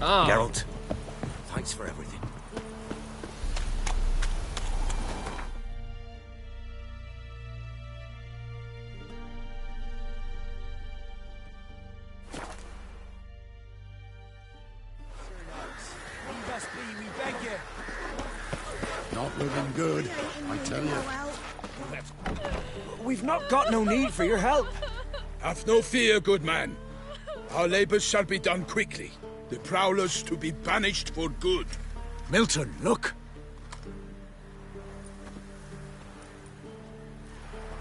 Ah. Geralt, thanks for everything. Not looking good, I tell you. We've not got no need for your help. Have no fear, good man. Our labors shall be done quickly. The prowlers to be banished for good. Milton, look!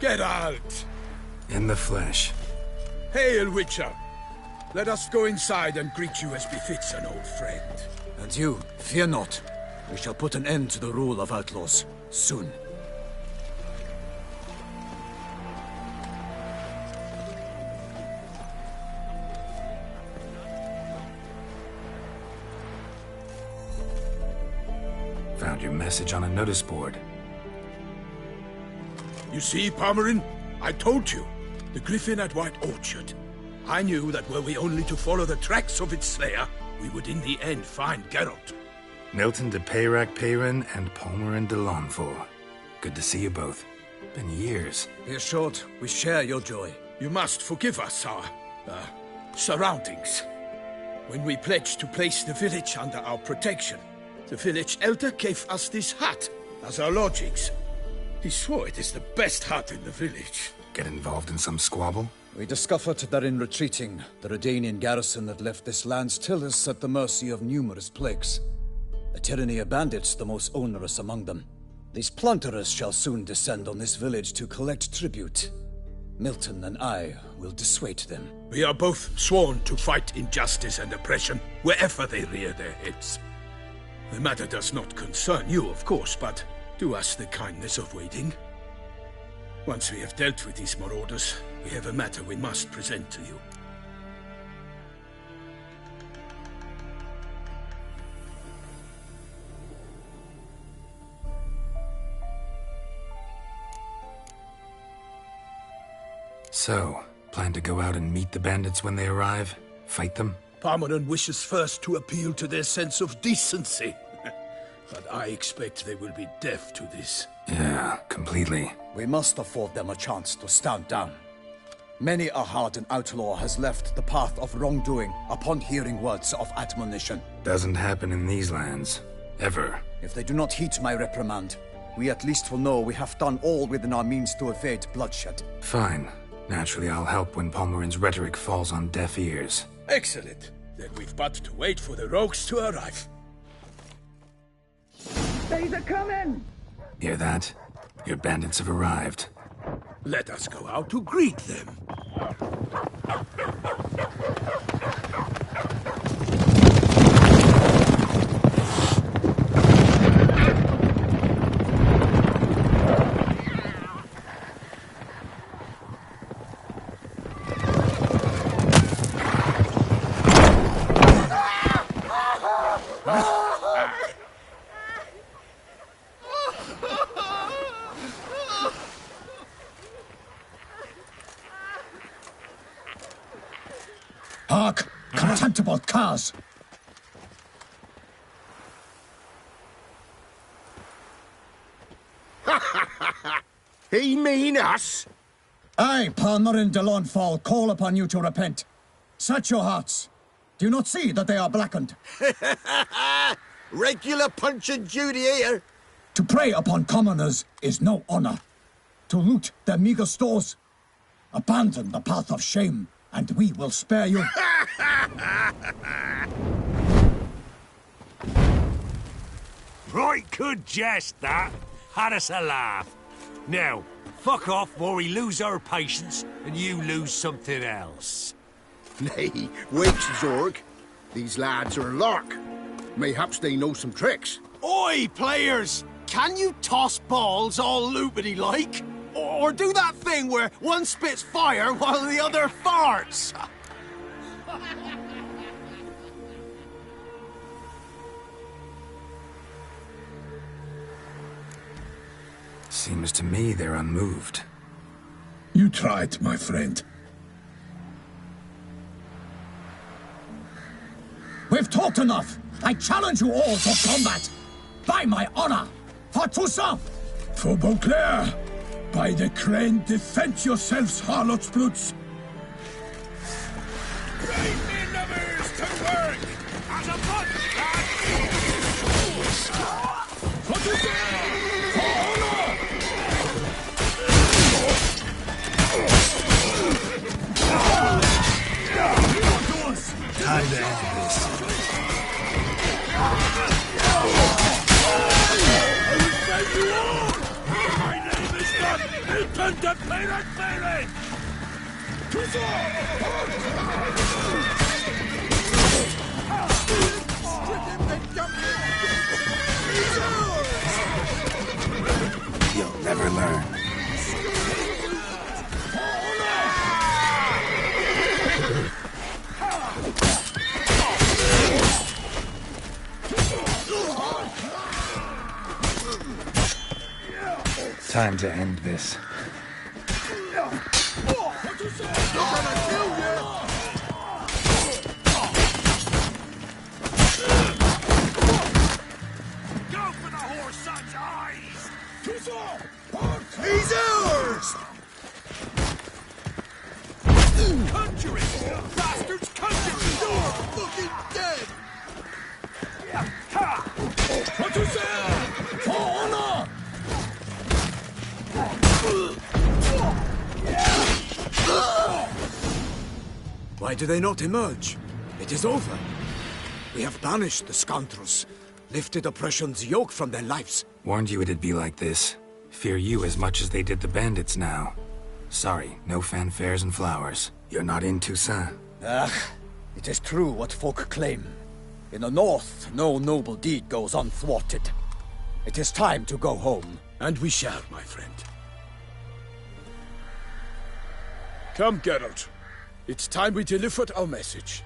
Get out! In the flesh. Hail, Witcher! Let us go inside and greet you as befits an old friend. And you, fear not. We shall put an end to the rule of outlaws, soon. Found your message on a notice board. You see, Palmerin? I told you. The griffin at White Orchard. I knew that were we only to follow the tracks of its slayer, we would in the end find Geralt. Milton de Peyrac Peyrin and Palmerin de Lawnfall. Good to see you both. Been years. Be assured, we share your joy. You must forgive us our, surroundings. When we pledged to place the village under our protection, the village elder gave us this hut as our lodgings. He swore it is the best hut in the village. Get involved in some squabble? We discovered that in retreating, the Redanian garrison that left this land still is at the mercy of numerous plagues. A tyranny of bandits, the most onerous among them. These plunderers shall soon descend on this village to collect tribute. Milton and I will dissuade them. We are both sworn to fight injustice and oppression wherever they rear their heads. The matter does not concern you, of course, but do us the kindness of waiting. Once we have dealt with these marauders, we have a matter we must present to you. So, plan to go out and meet the bandits when they arrive? Fight them? Palmerin wishes first to appeal to their sense of decency. But I expect they will be deaf to this. Yeah, completely. We must afford them a chance to stand down. Many a hardened outlaw has left the path of wrongdoing upon hearing words of admonition. Doesn't happen in these lands. Ever. If they do not heed my reprimand, we at least will know we have done all within our means to evade bloodshed. Fine. Naturally, I'll help when Palmerin's rhetoric falls on deaf ears. Excellent. Then we've but to wait for the rogues to arrive. They's a coming! Hear that? Your bandits have arrived. Let us go out to greet them. Hark! Contemptible curs! He mean us? I, Palmerin de Lawnfall, call upon you to repent. Set your hearts. Do you not see that they are blackened? Regular Punch and Judy here. To prey upon commoners is no honor. To loot their meager stores, abandon the path of shame, and we will spare you. Right good jest, that. Had us a laugh. Now, fuck off before we lose our patience and you lose something else. Nay, wait, Zorg. These lads are a lark. Mayhaps they know some tricks. Oi, players! Can you toss balls all loopity-like? Or do that thing where one spits fire while the other farts? Seems to me they're unmoved. You tried, my friend. We've talked enough! I challenge you all to combat! By my honor! For Toussaint! For Beauclair! By the crane, defend yourselves, harlots bloods! Bring me numbers to work! As a bunch, For Toussaint! For honor! Time to end this. my name is not Milton the Pirate Baron! You'll never learn. Time to end this. Go for the horse son's eyes! He's ours! Conjuring! Bastards conjuring! You're fucking dead! For honor! Why do they not emerge? It is over. We have banished the scoundrels, lifted oppression's yoke from their lives. Warned you it'd be like this. Fear you as much as they did the bandits now. Sorry, no fanfares and flowers. You're not in Toussaint. It is true what folk claim. In the north, no noble deed goes unthwarted. It is time to go home. And we shall, my friend. Come, Geralt. It's time we delivered our message.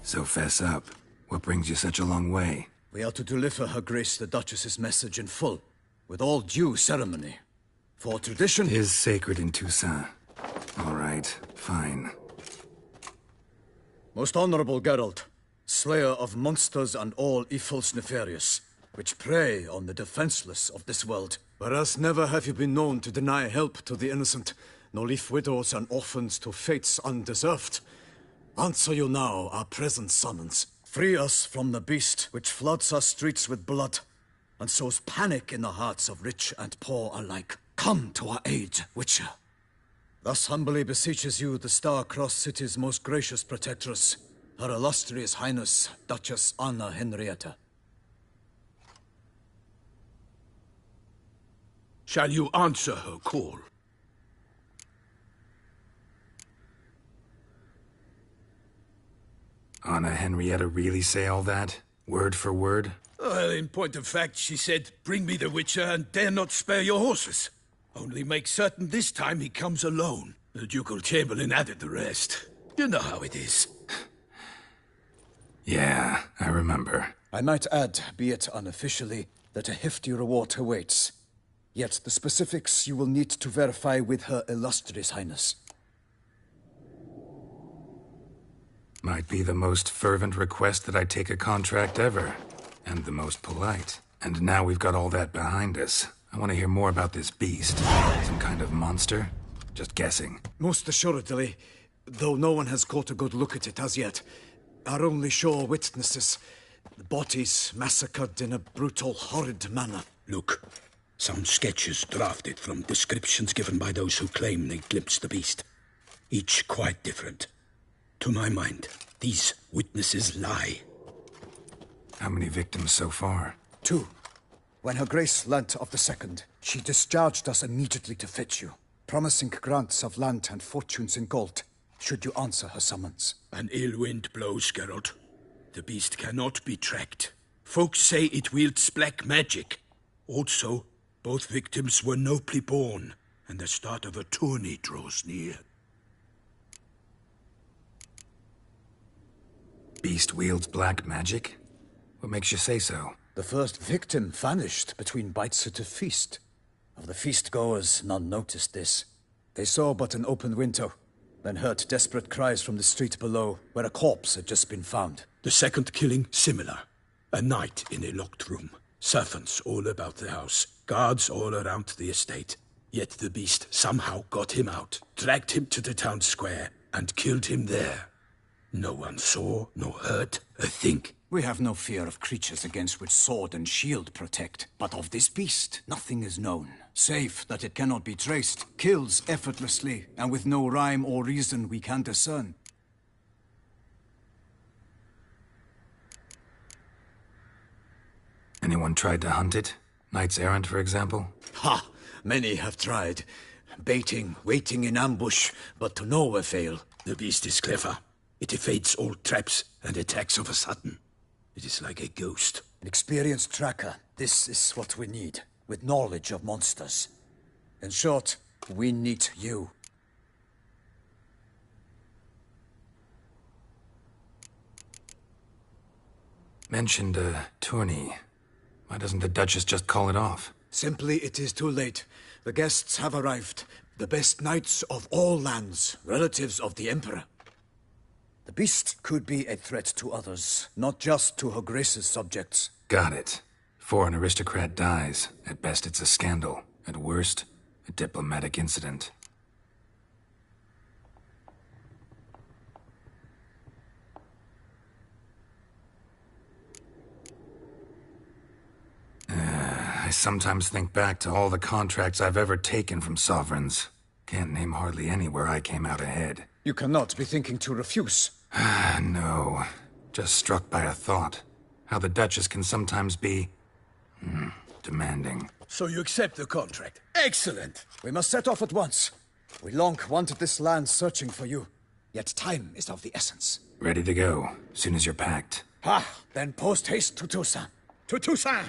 So fess up. What brings you such a long way? We are to deliver Her Grace the Duchess's message in full, with all due ceremony. For tradition... Is sacred in Toussaint. All right, fine. Most honorable Geralt, slayer of monsters and all evils nefarious, which prey on the defenseless of this world. Whereas never have you been known to deny help to the innocent, nor leave widows and orphans to fates undeserved. Answer you now our present summons. Free us from the beast which floods our streets with blood, and sows panic in the hearts of rich and poor alike. Come to our aid, Witcher. Thus humbly beseeches you the Star-Crossed City's most gracious protectress, Her Illustrious Highness, Duchess Anna Henrietta. Shall you answer her call? Anna Henrietta really say all that? Word for word? Well, in point of fact, she said, bring me the Witcher and dare not spare your horses. Only make certain this time he comes alone. The Ducal Chamberlain added the rest. You know how it is. Yeah, I remember. I might add, be it unofficially, that a hefty reward awaits. Yet the specifics you will need to verify with Her Illustrious Highness. Might be the most fervent request that I take a contract ever. And the most polite. And now we've got all that behind us. I want to hear more about this beast. Some kind of monster? Just guessing. Most assuredly, though no one has caught a good look at it as yet. Our only sure witnesses. Bodies massacred in a brutal, horrid manner. Look, some sketches drafted from descriptions given by those who claim they glimpsed the beast. Each quite different. To my mind, these witnesses lie. How many victims so far? 2. When Her Grace learnt of the second, she discharged us immediately to fetch you, promising grants of land and fortunes in gold, should you answer her summons. An ill wind blows, Geralt. The beast cannot be tracked. Folks say it wields black magic. Also, both victims were nobly born, and the start of a tourney draws near. Beast wields black magic? What makes you say so? The first victim vanished between bites at a feast. Of the feast-goers, none noticed this. They saw but an open window, then heard desperate cries from the street below, where a corpse had just been found. The second killing, similar. A night in a locked room. Servants all about the house. Guards all around the estate. Yet the beast somehow got him out, dragged him to the town square, and killed him there. No one saw, nor heard a thing. We have no fear of creatures against which sword and shield protect. But of this beast, nothing is known, save that it cannot be traced, kills effortlessly, and with no rhyme or reason we can discern. Anyone tried to hunt it? Knights errant, for example? Ha! Many have tried. Baiting, waiting in ambush, but to no avail. The beast is clever. It evades all traps and attacks of a sudden. It is like a ghost. An experienced tracker. This is what we need, with knowledge of monsters. In short, we need you. Mentioned a tourney. Why doesn't the Duchess just call it off? Simply, it is too late. The guests have arrived. The best knights of all lands, relatives of the Emperor. The beast could be a threat to others, not just to Her Grace's subjects. Got it. Before an aristocrat dies, at best it's a scandal. At worst, a diplomatic incident. I sometimes think back to all the contracts I've ever taken from sovereigns. Can't name hardly any where I came out ahead. You cannot be thinking to refuse. No. Just struck by a thought. How the Duchess can sometimes be... demanding. So you accept the contract. Excellent! We must set off at once. We long wanted this land searching for you. Yet time is of the essence. Ready to go, soon as you're packed. Ha! Then post haste to Toussaint. To Toussaint!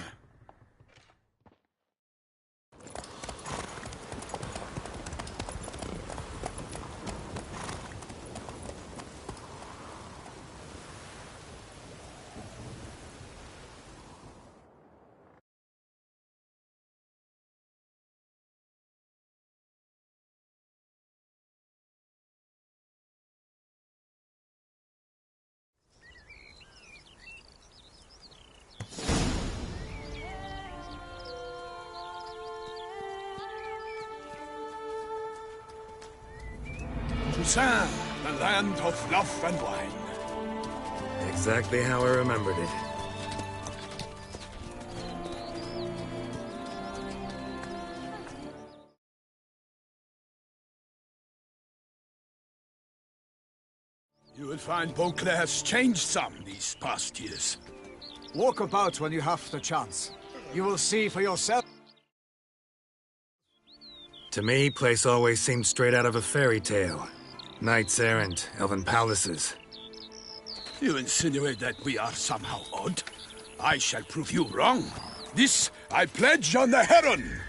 Toussaint, the land of love and wine. Exactly how I remembered it. You will find Beauclair has changed some these past years. Walk about when you have the chance. You will see for yourself. To me, place always seemed straight out of a fairy tale. Knights errant, elven palaces. You insinuate that we are somehow odd? I shall prove you wrong. This I pledge on the Heron!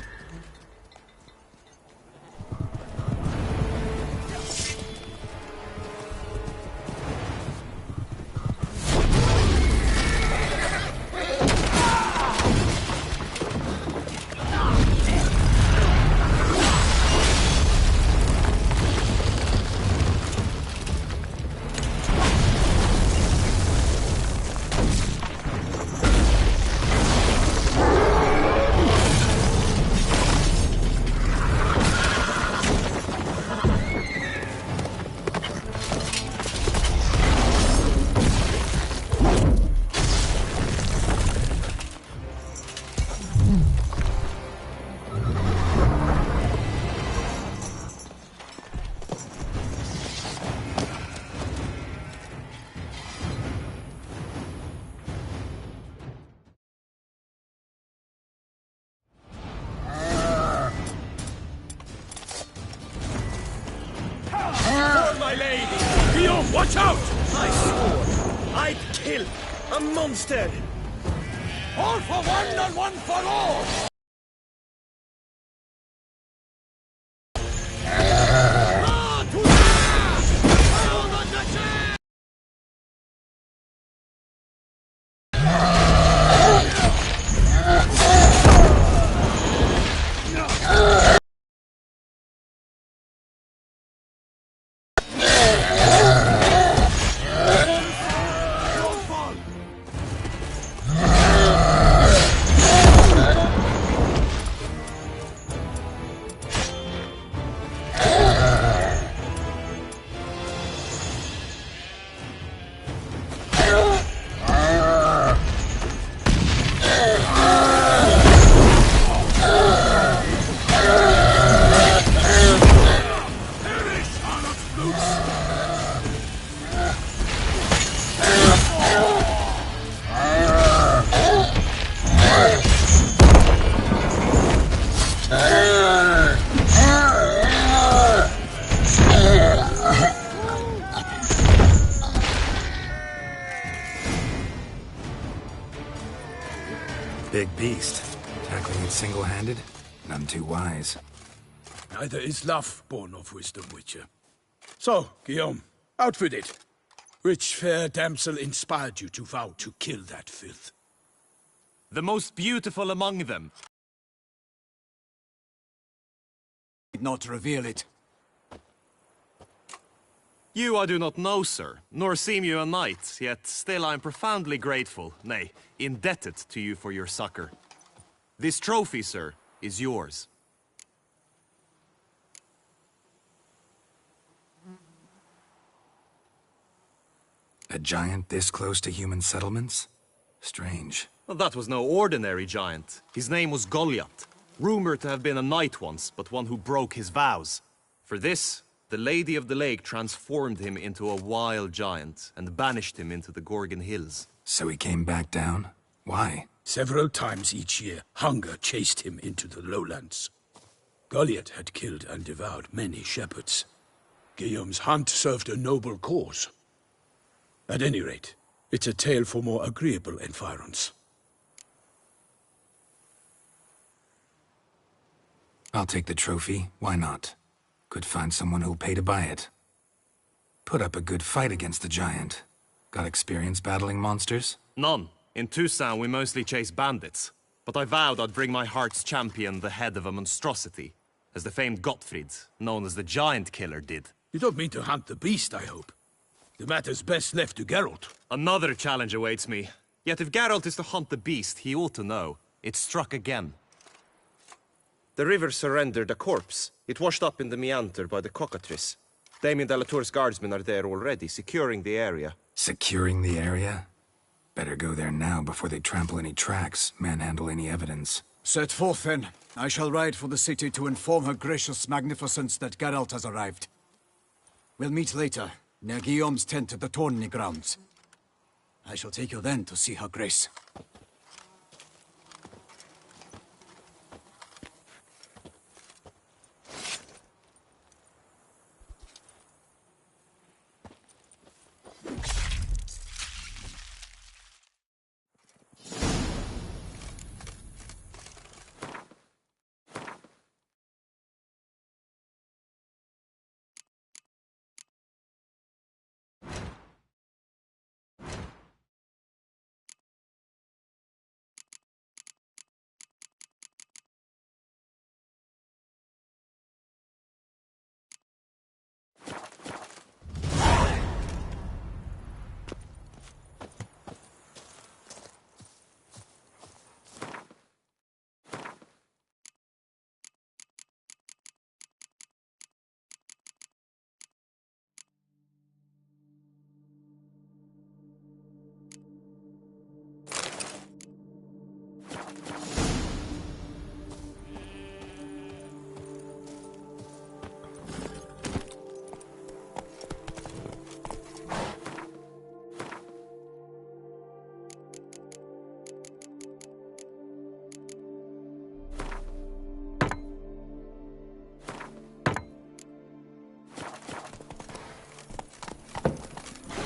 Watch out! I swore I'd kill a monster! All for one and one for all! big beast. Tackling it single-handed? None too wise. Neither is love born of wisdom, Witcher. So, Guillaume, out with it. Which fair damsel inspired you to vow to kill that filth? The most beautiful among them. Not reveal it. You I do not know, sir, nor seem you a knight, yet still I am profoundly grateful, nay, indebted to you for your succor. This trophy, sir, is yours. A giant this close to human settlements? Strange. Well, that was no ordinary giant. His name was Goliath, rumored to have been a knight once, but one who broke his vows. For this, the Lady of the Lake transformed him into a wild giant and banished him into the Gorgon Hills. So he came back down? Why? Several times each year, hunger chased him into the lowlands. Goliath had killed and devoured many shepherds. Guillaume's hunt served a noble cause. At any rate, it's a tale for more agreeable environs. I'll take the trophy. Why not? Could find someone who'll pay to buy it. Put up a good fight against the giant. Got experience battling monsters? None. In Toussaint we mostly chase bandits. But I vowed I'd bring my heart's champion the head of a monstrosity, as the famed Gottfried, known as the Giant Killer, did. You don't mean to hunt the beast, I hope. The matter's best left to Geralt. Another challenge awaits me. Yet if Geralt is to hunt the beast, he ought to know. It struck again. The river surrendered a corpse. It washed up in the meander by the cockatrice. Damien de la Tour's guardsmen are there already, securing the area. Securing the area? Better go there now before they trample any tracks, manhandle any evidence. Set forth, then. I shall ride for the city to inform her gracious magnificence that Geralt has arrived. We'll meet later, near Guillaume's tent at the tourney grounds. I shall take you then to see her grace.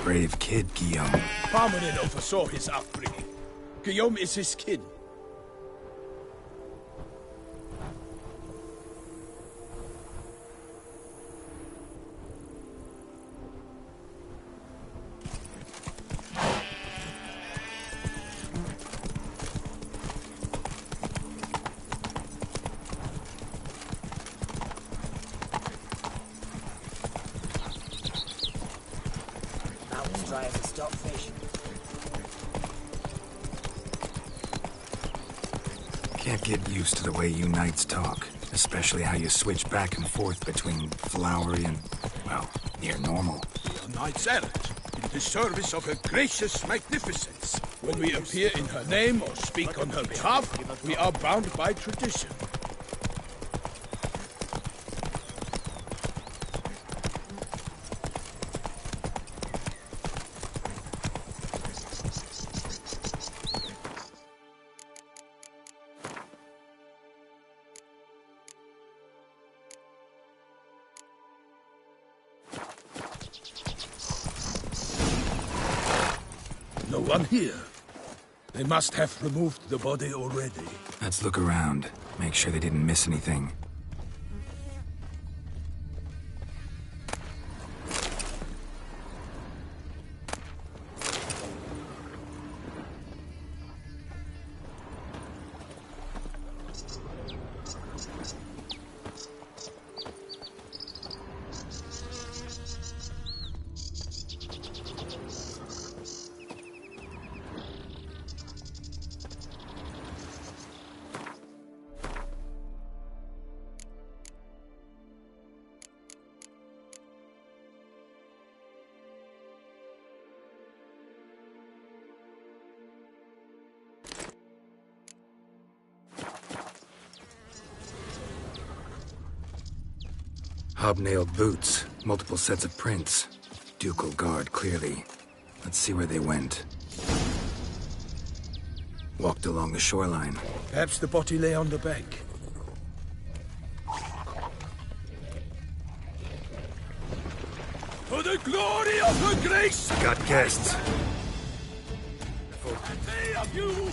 Brave kid, Guillaume. Parmanin oversaw his upbringing. Guillaume is his kin. Can't get used to the way you knights talk, especially how you switch back and forth between flowery and, well, near normal. We are knights errant, in the service of her gracious magnificence. When we appear in her name or speak on her behalf, we are bound by tradition. No one here. They must have removed the body already. Let's look around. Make sure they didn't miss anything. Hobnailed boots, multiple sets of prints. Ducal guard, clearly. Let's see where they went. Walked along the shoreline. Perhaps the body lay on the bank. For the glory of her grace! Got guests. For the day of you!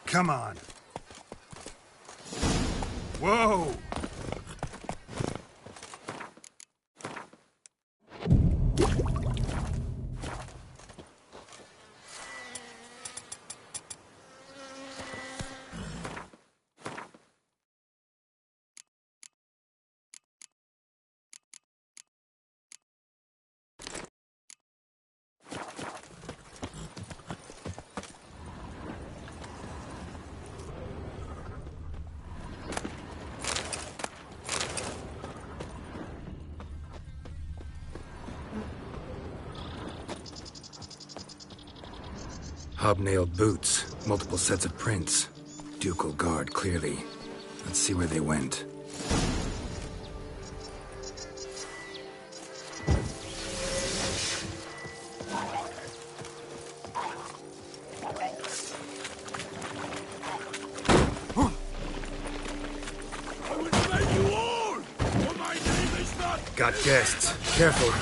Come on. Whoa! Hobnailed boots, multiple sets of prints. Ducal guard, clearly. Let's see where they went. I will slay you all! For my name is not... Got guests. Careful.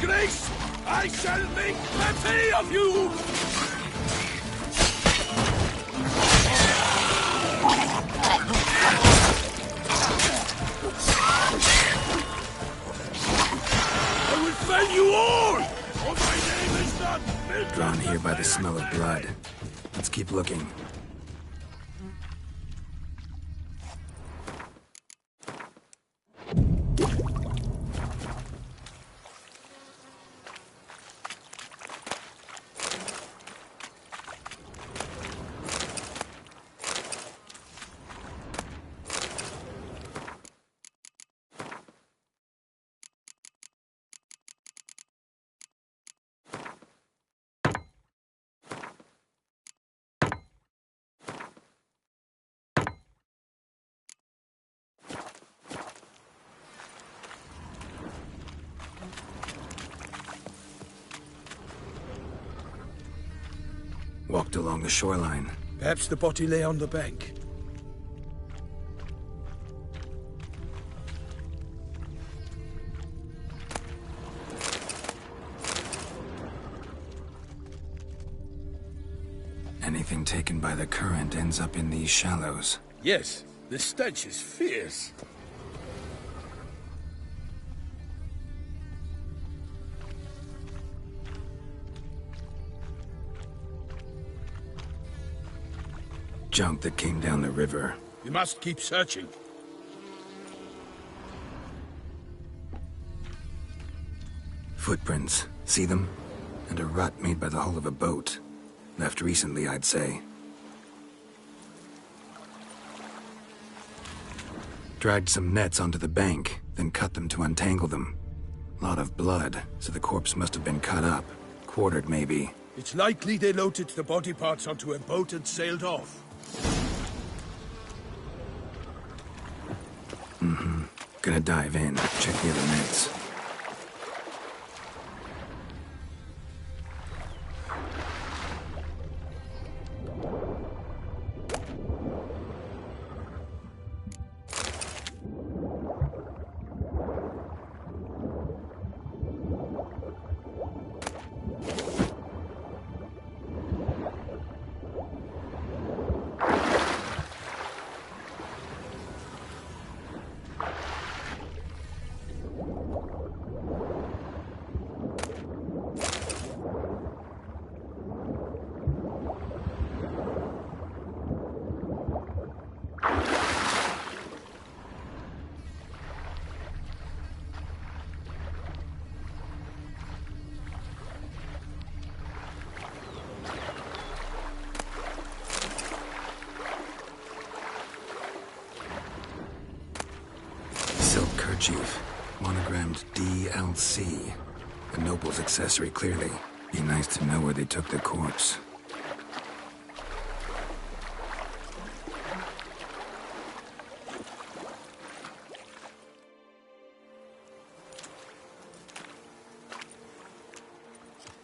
Grace, I shall make plenty of you! I will fell you all! For my name is not... Drawn here by the smell of blood. Let's keep looking. Walked along the shoreline. Perhaps the body lay on the bank. Anything taken by the current ends up in these shallows. Yes, the stench is fierce. Junk that came down the river. We must keep searching. Footprints. See them? And a rut made by the hull of a boat. Left recently, I'd say. Dragged some nets onto the bank, then cut them to untangle them. Lot of blood, so the corpse must have been cut up. Quartered, maybe. It's likely they loaded the body parts onto a boat and sailed off. Gonna dive in, check the other nets. Silk kerchief, monogrammed DLC. A noble's accessory, clearly. Be nice to know where they took the corpse.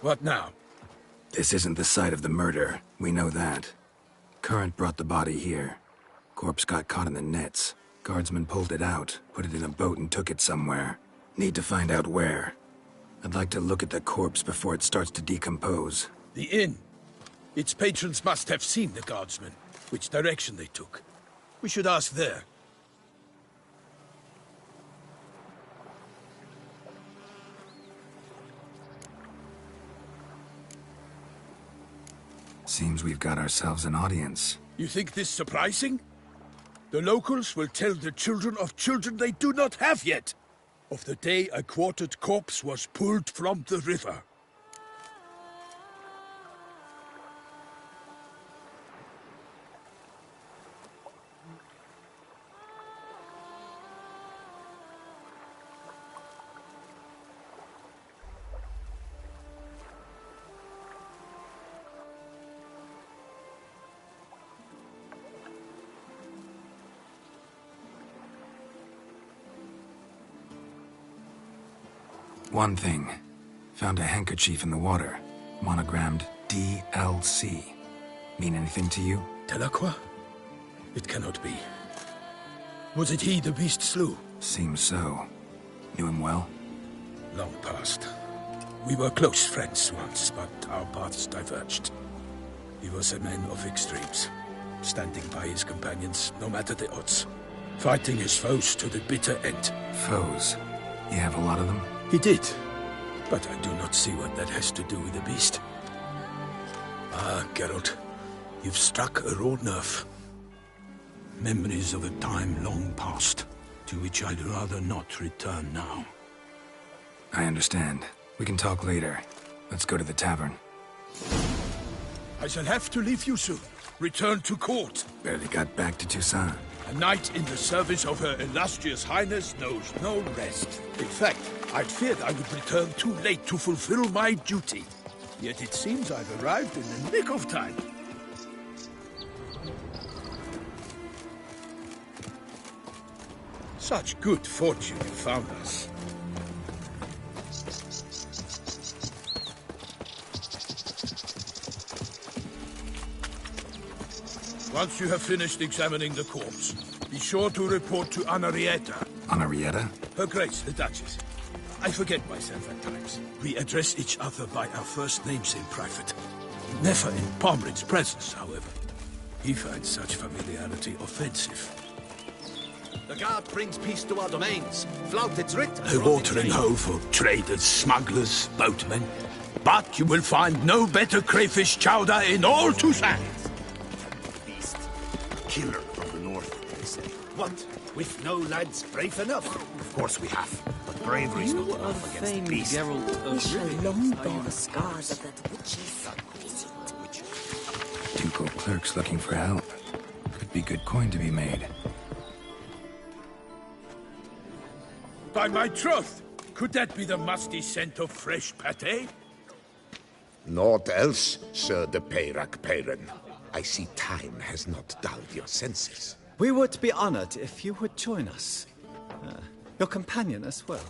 What now? This isn't the site of the murder. We know that. Current brought the body here. Corpse got caught in the nets. Guardsmen pulled it out, put it in a boat and took it somewhere. Need to find out where. I'd like to look at the corpse before it starts to decompose. The inn. Its patrons must have seen the guardsmen, which direction they took. We should ask there. Seems we've got ourselves an audience. You think this surprising? The locals will tell the children of children they do not have yet, of the day a quartered corpse was pulled from the river. One thing. Found a handkerchief in the water. Monogrammed DLC. Mean anything to you? Delacroix? It cannot be. Was it he the beast slew? Seems so. Knew him well? Long past. We were close friends once, but our paths diverged. He was a man of extremes, standing by his companions, no matter the odds. Fighting his foes to the bitter end. Foes? You have a lot of them? He did, but I do not see what that has to do with the beast. Ah, Geralt, you've struck a raw nerve. Memories of a time long past, to which I'd rather not return now. I understand. We can talk later. Let's go to the tavern. I shall have to leave you soon. Return to court. Barely got back to Toussaint. A knight in the service of Her Illustrious Highness knows no rest. In fact, I'd feared I would return too late to fulfill my duty. Yet it seems I've arrived in the nick of time. Such good fortune you found us. Once you have finished examining the corpse, be sure to report to Anarietta. Anarietta? Her Grace, the Duchess. I forget myself at times. We address each other by our first names in private. Never in Pomrin's presence, however. He finds such familiarity offensive. The guard brings peace to our domains. Flout its writ. A watering hole for traders, smugglers, boatmen. But you will find no better crayfish chowder in all Toussaint. Beast. Killer from the north, they say. What? With no lads brave enough? Of course we have. But bravery's not enough against the beast. We shall long bear the scars of that witch's visit. Ducal clerks looking for help. Could be good coin to be made. By my troth, could that be the musty scent of fresh pate? Naught else, Sir de Peyrac Peyran. I see time has not dulled your senses. We would be honored if you would join us. Your companion as well.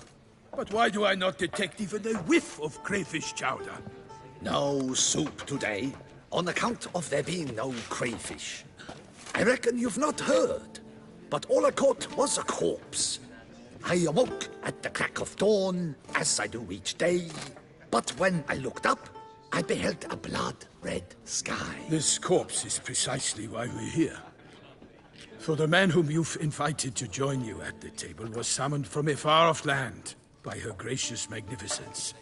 But why do I not detect even a whiff of crayfish chowder? No soup today, on account of there being no crayfish. I reckon you've not heard, but all I caught was a corpse. I awoke at the crack of dawn, as I do each day, but when I looked up, I beheld a blood-red sky. This corpse is precisely why we're here. For the man whom you've invited to join you at the table was summoned from a far-off land by her gracious magnificence.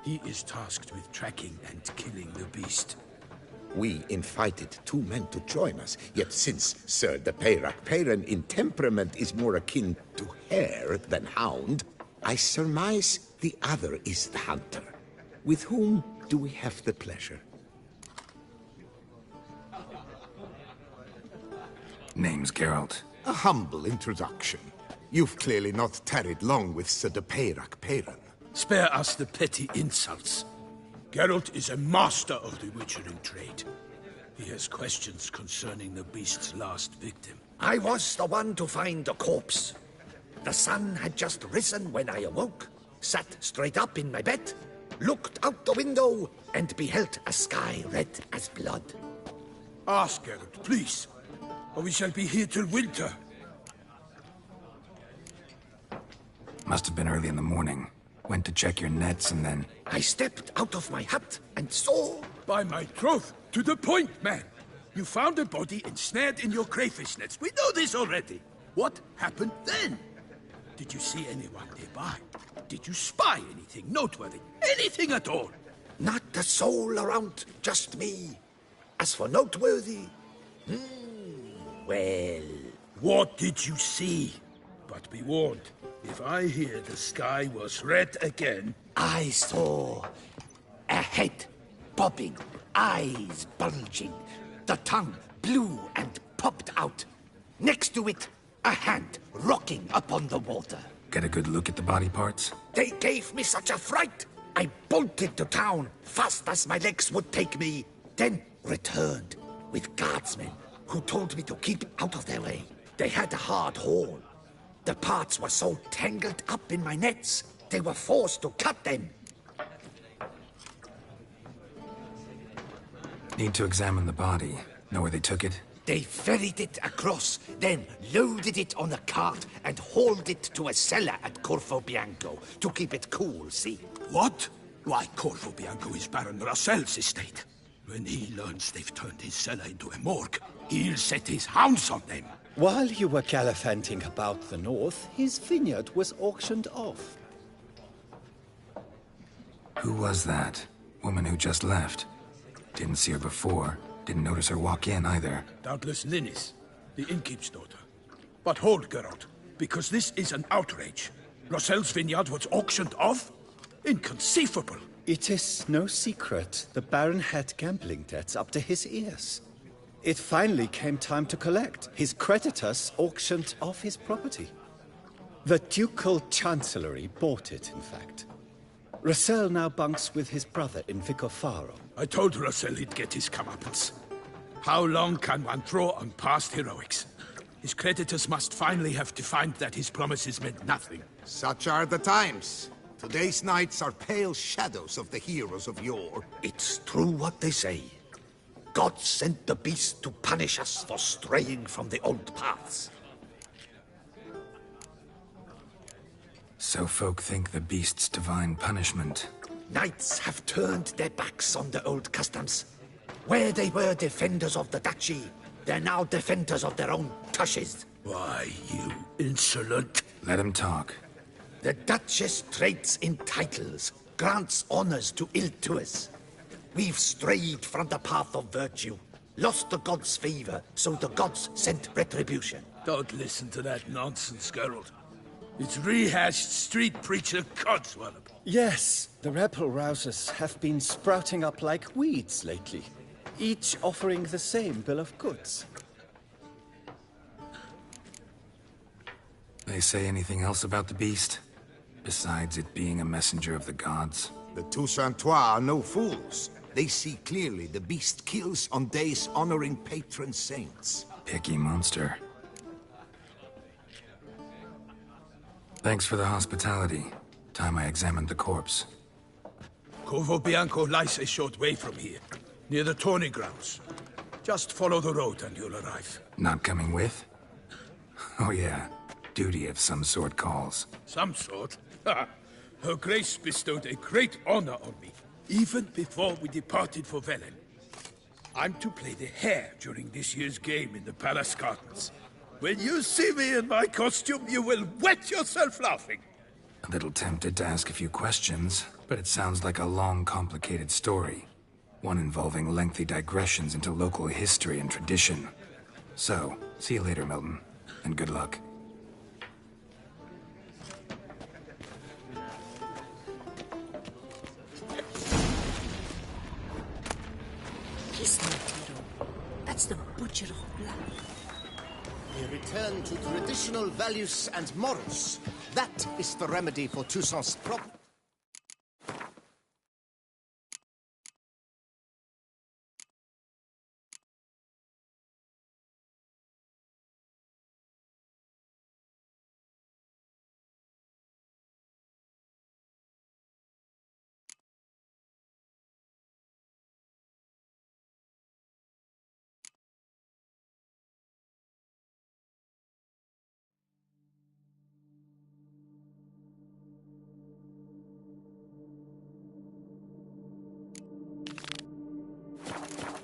He is tasked with tracking and killing the beast. We invited 2 men to join us, yet since Sir de Peyrac Peyran in temperament is more akin to hare than hound, I surmise the other is the hunter. With whom do we have the pleasure? Name's Geralt. A humble introduction. You've clearly not tarried long with Sir de Peyrac Peyran. Spare us the petty insults. Geralt is a master of the witchering trade. He has questions concerning the beast's last victim. I was the one to find the corpse. The sun had just risen when I awoke, sat straight up in my bed, looked out the window, and beheld a sky red as blood. Ask Geralt, please, or we shall be here till winter. Must have been early in the morning. Went to check your nets and then... I stepped out of my hut and saw... By my troth, to the point, man. You found a body ensnared in your crayfish nets. We know this already. What happened then? Did you see anyone nearby? Did you spy anything noteworthy? Anything at all? Not a soul around, just me. As for noteworthy... well... What did you see? But be warned, if I hear the sky was red again... I saw a head bobbing, eyes bulging, the tongue blue and popped out. Next to it, a hand rocking upon the water. Get a good look at the body parts? They gave me such a fright. I bolted to town fast as my legs would take me, then returned with guardsmen who told me to keep out of their way. They had a hard haul. The parts were so tangled up in my nets, they were forced to cut them. Need to examine the body. Know where they took it? They ferried it across, then loaded it on a cart and hauled it to a cellar at Corvo Bianco to keep it cool, see? What? Why, Corvo Bianco is Baron Russell's estate. When he learns they've turned his cellar into a morgue, he'll set his hounds on them. While you were gallivanting about the north, his vineyard was auctioned off. Who was that? Woman who just left. Didn't see her before. Didn't notice her walk in either. Doubtless Linnis, the innkeep's daughter. But hold, Geralt, because this is an outrage. Russell's vineyard was auctioned off? Inconceivable. It is no secret the Baron had gambling debts up to his ears. It finally came time to collect. His creditors auctioned off his property. The Ducal Chancellery bought it, in fact. Russell now bunks with his brother in Vicofaro. I told Russell he'd get his comeuppance. How long can one draw on past heroics? His creditors must finally have to find that his promises meant nothing. Such are the times. Today's knights are pale shadows of the heroes of yore. It's true what they say. God sent the beast to punish us for straying from the old paths. So folk think the beast's divine punishment. Knights have turned their backs on the old customs. Where they were defenders of the duchy, they're now defenders of their own tushes. Why, you insolent... Let him talk. The Duchess trades in titles, grants honors to ill-doers. We've strayed from the path of virtue, lost the gods' favor, so the gods sent retribution. Don't listen to that nonsense, Geralt. It's rehashed street preacher codswallop. Yes, the rebel rousers have been sprouting up like weeds lately, each offering the same bill of goods. They say anything else about the beast? besides it being a messenger of the gods? The Toussaintois are no fools. They see clearly the beast kills on days honoring patron saints. Picky monster. Thanks for the hospitality. Time I examined the corpse. Corvo Bianco lies a short way from here, near the tourney grounds. Just follow the road and you'll arrive. Not coming with? Oh yeah, duty of some sort calls. Some sort? Her Grace bestowed a great honor on me, even before we departed for Velen. I'm to play the hare during this year's game in the palace gardens. When you see me in my costume, you will wet yourself laughing. A little tempted to ask a few questions, but it sounds like a long, complicated story. One involving lengthy digressions into local history and tradition. So, see you later, Milton, and good luck. He's not hero. That's the butcher of blood. We return to traditional values and morals. That is the remedy for Toussaint's problem.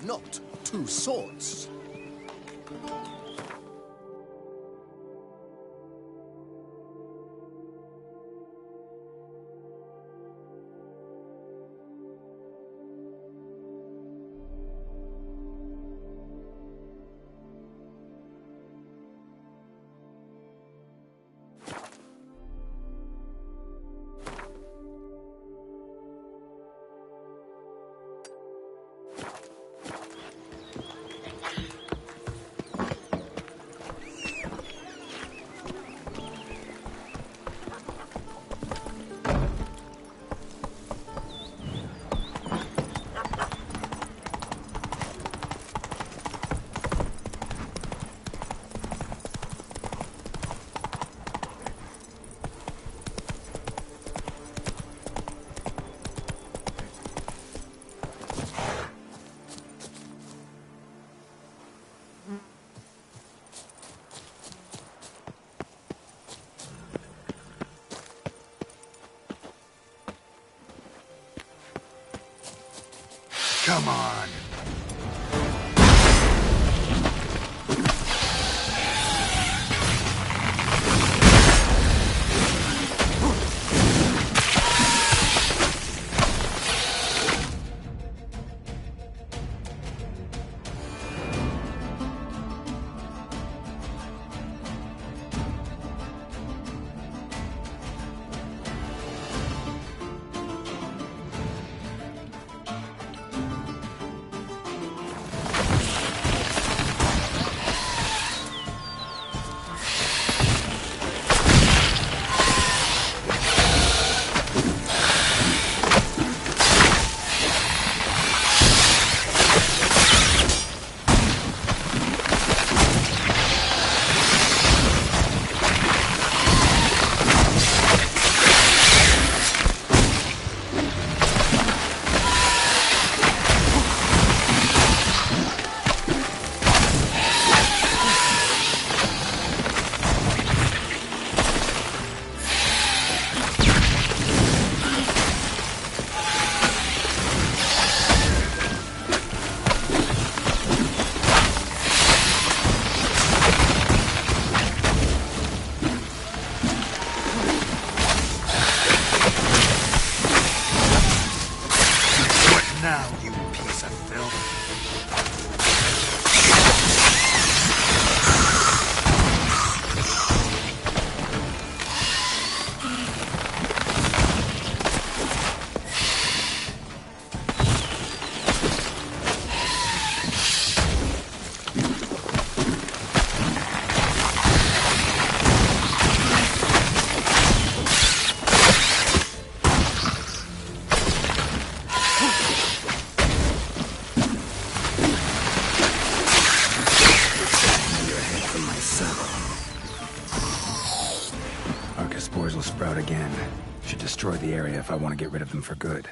Not two swords. Come on. Should destroy the area if I want to get rid of them for good.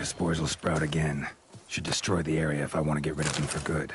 Spores will sprout again. Should destroy the area if I want to get rid of them for good.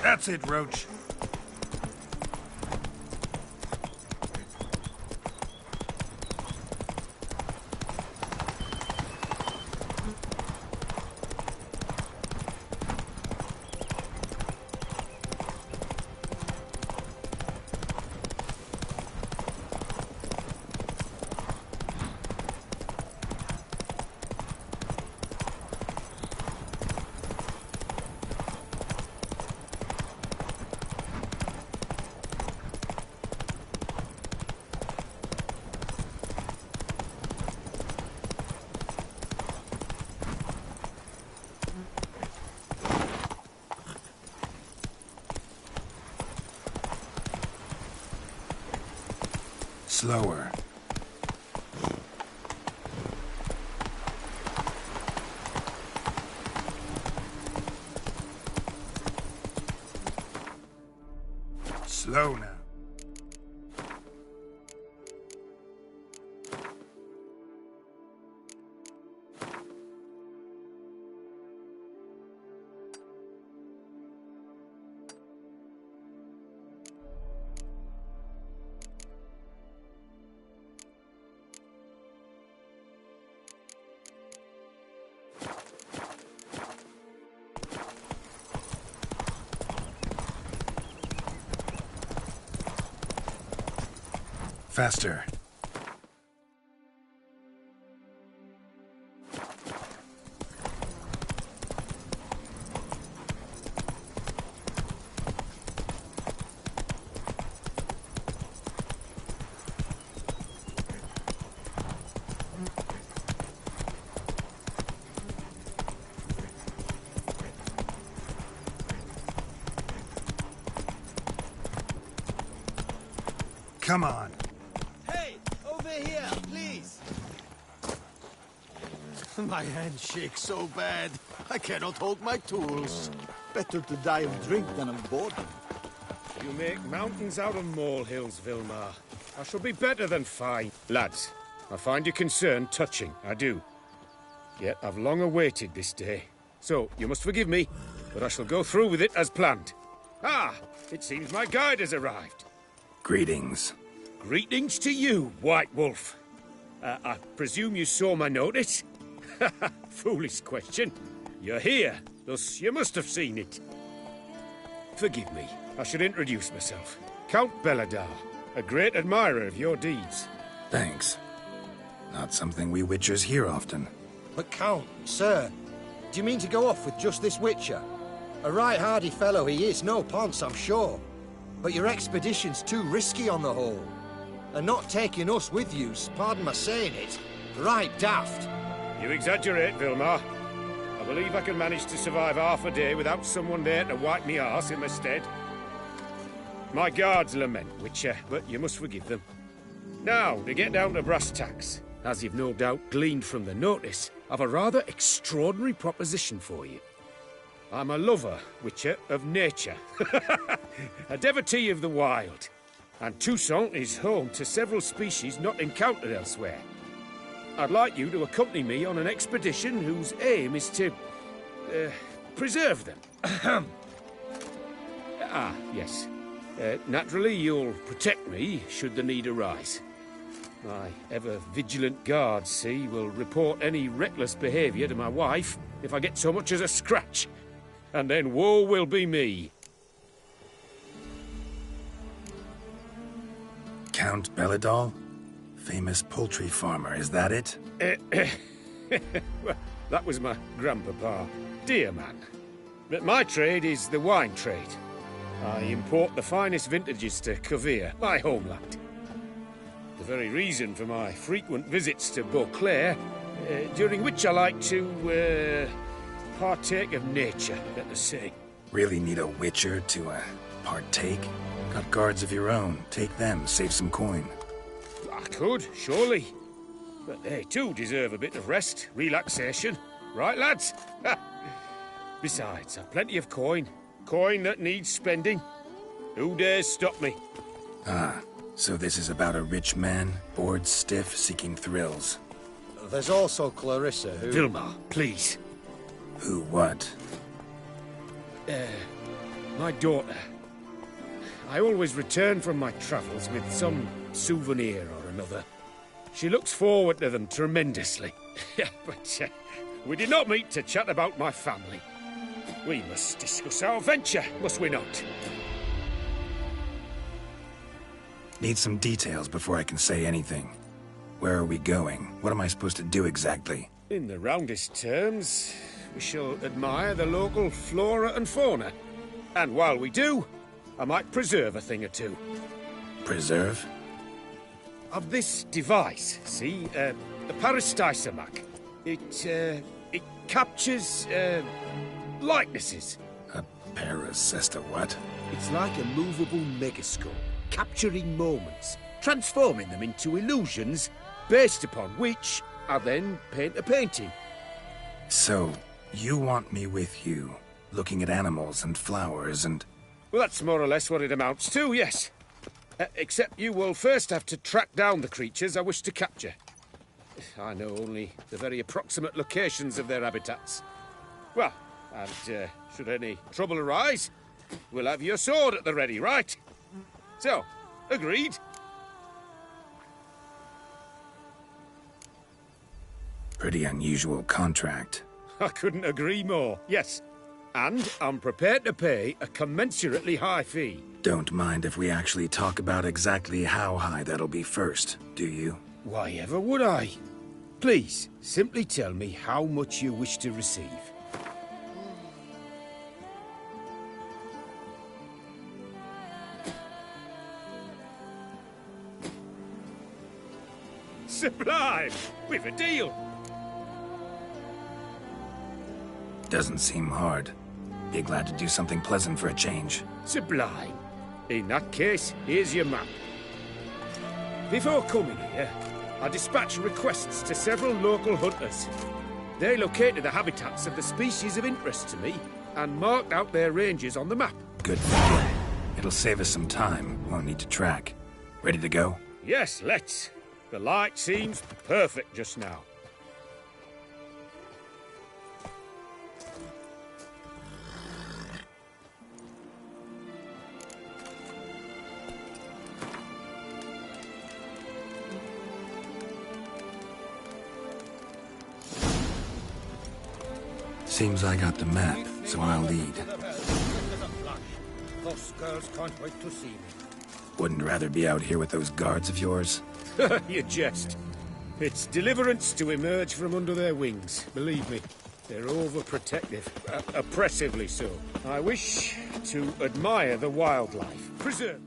That's it, Roach. Slower. Slow now. Faster. Come on. My hand shakes so bad, I cannot hold my tools. Better to die of drink than of boredom. You make mountains out of molehills, Vilmar. I shall be better than fine. Lads, I find your concern touching, I do. Yet I've long awaited this day. So, you must forgive me, but I shall go through with it as planned. Ah, it seems my guide has arrived. Greetings. Greetings to you, White Wolf. I presume you saw my notice? Foolish question. You're here, thus you must have seen it. Forgive me, I should introduce myself. Count Belladar, a great admirer of your deeds. Thanks. Not something we Witchers hear often. But Count, sir, do you mean to go off with just this Witcher? A right hardy fellow he is, no ponce, I'm sure. But your expedition's too risky on the whole. And not taking us with you's, pardon my saying it, right daft. You exaggerate, Vilmar. I believe I can manage to survive half a day without someone there to wipe me arse in my stead. My guards lament, Witcher, but you must forgive them. Now, to get down to brass tacks, as you've no doubt gleaned from the notice, I've a rather extraordinary proposition for you. I'm a lover, Witcher, of nature. A devotee of the wild. And Toussaint is home to several species not encountered elsewhere. I'd like you to accompany me on an expedition whose aim is to preserve them. Yes. Naturally, you'll protect me should the need arise. My ever-vigilant guards, see, will report any reckless behaviour to my wife if I get so much as a scratch. And then woe will be me. Count Belladar? Famous poultry farmer, is that it? Well, that was my grandpapa. Dear man. But my trade is the wine trade. I import the finest vintages to Covere, my homeland. The very reason for my frequent visits to Beauclair, during which I like to, partake of nature, let us say. Really need a Witcher to, partake? Got guards of your own. Take them, save some coin. I could, surely. But they too deserve a bit of rest, relaxation. Right, lads? Besides, I've plenty of coin. Coin that needs spending. Who dares stop me? Ah, so this is about a rich man, bored stiff, seeking thrills. There's also Clarissa, who... Vilmar, please. Who what? My daughter. I always return from my travels with some souvenir or another. She looks forward to them tremendously. But we did not meet to chat about my family. We must discuss our venture, must we not? Need some details before I can say anything. Where are we going? What am I supposed to do exactly? In the roundest terms, we shall admire the local flora and fauna. And while we do, I might preserve a thing or two. Preserve? Of this device, see? The Parastysomac. It captures, likenesses. A parasesta what? It's like a movable megascope, capturing moments. transforming them into illusions based upon which I then paint a painting. So, you want me with you, looking at animals and flowers and... Well, that's more or less what it amounts to, yes. Except you will first have to track down the creatures I wish to capture. I know only the very approximate locations of their habitats. Well, and should any trouble arise, we'll have your sword at the ready, right? So, agreed? Pretty unusual contract. I couldn't agree more, yes. And I'm prepared to pay a commensurately high fee. Don't mind if we actually talk about exactly how high that'll be first, do you? Why ever would I? Please, simply tell me how much you wish to receive. Sublime! We've a deal! Doesn't seem hard. Be glad to do something pleasant for a change. Sublime. In that case, here's your map. Before coming here, I dispatched requests to several local hunters. They located the habitats of the species of interest to me and marked out their ranges on the map. Good thinking. It'll save us some time. Won't need to track. Ready to go? Yes, let's. The light seems perfect just now. Seems I got the map, so I'll lead. Those girls can't wait to see me. Wouldn't rather be out here with those guards of yours? You jest. It's deliverance to emerge from under their wings, believe me. They're overprotective, oppressively so. I wish to admire the wildlife. Preserve.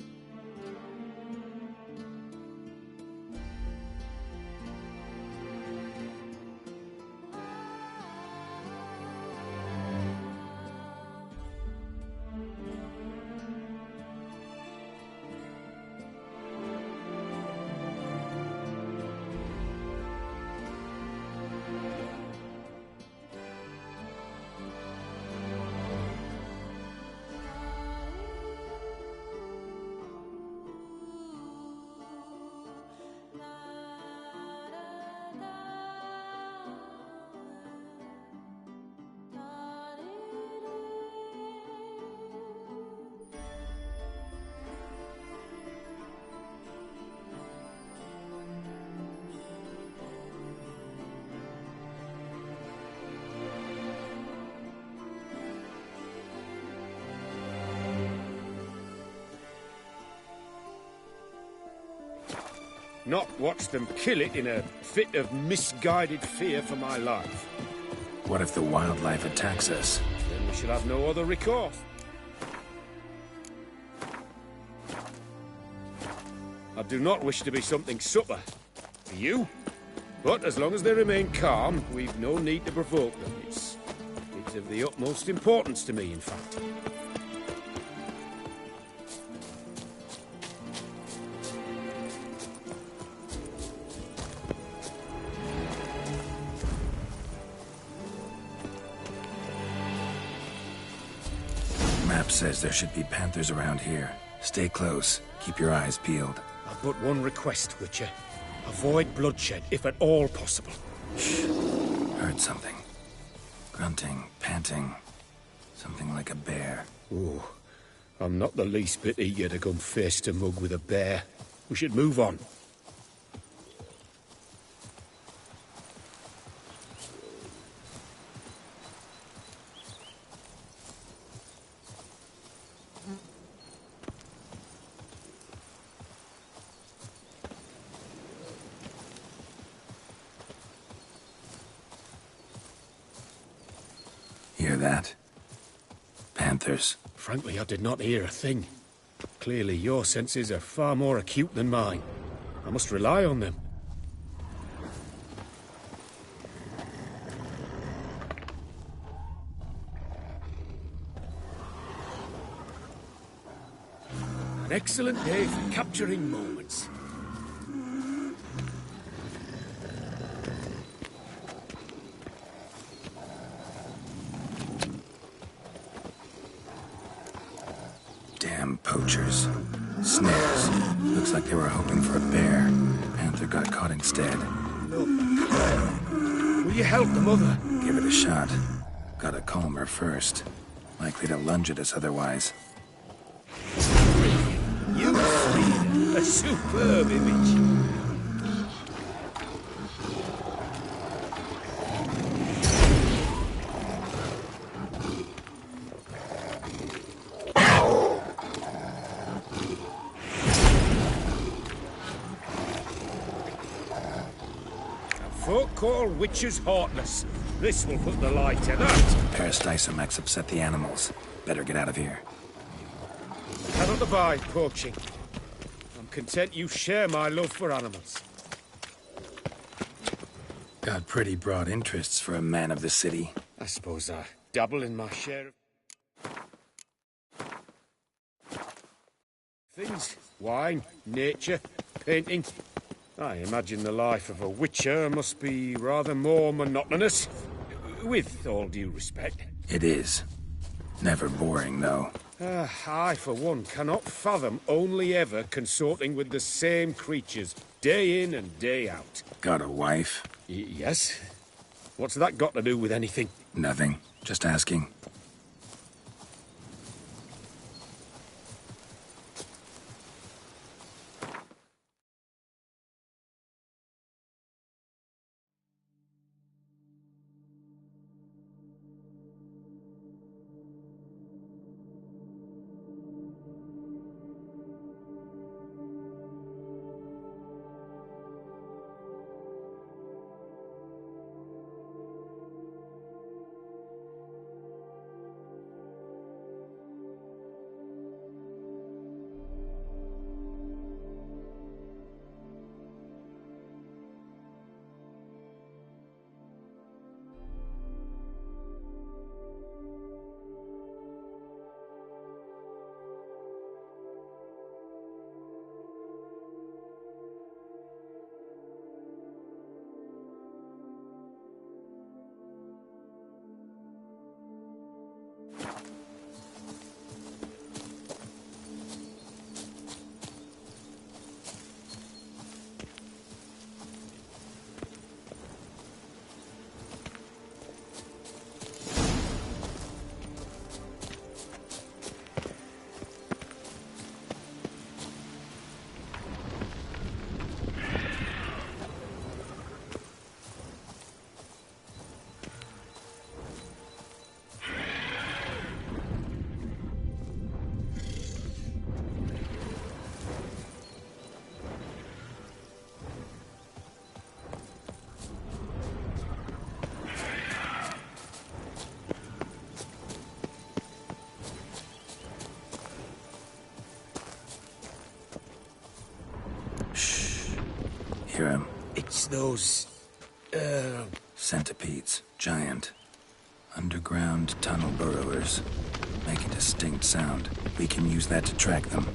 Not watch them kill it in a fit of misguided fear for my life. What if the wildlife attacks us? Then we shall have no other recourse. I do not wish to be something supper for you, but as long as they remain calm, we've no need to provoke them. It's of the utmost importance to me, in fact. Map says there should be panthers around here. Stay close. Keep your eyes peeled. I've but one request, Witcher. Avoid bloodshed, if at all possible. Shh. Heard something. Grunting, panting. Something like a bear. Ooh. I'm not the least bit eager to come face to mug with a bear. We should move on. Hear that? Panthers. Frankly, I did not hear a thing. Clearly, your senses are far more acute than mine. I must rely on them. An excellent day for capturing moments. Damn poachers. Snares. Looks like they were hoping for a bear. Panther got caught instead. Look, Claire. Will you help the mother? Give it a shot. Gotta calm her first. Likely to lunge at us otherwise. You see, a superb image. Folk call witches heartless. This will put the light to that. Peristysomax upset the animals. Better get out of here. I cannot abide poaching. I'm content you share my love for animals. Got pretty broad interests for a man of the city. I suppose I dabble in my share of things. Wine, nature, painting. I imagine the life of a witcher must be rather more monotonous, with all due respect. It is. Never boring, though. I, for one, cannot fathom only ever consorting with the same creatures, day in and day out. Got a wife? Yes. What's that got to do with anything? Nothing. Just asking. Hear him? It's those... Centipedes. Giant. Underground tunnel burrowers. Make a distinct sound. We can use that to track them.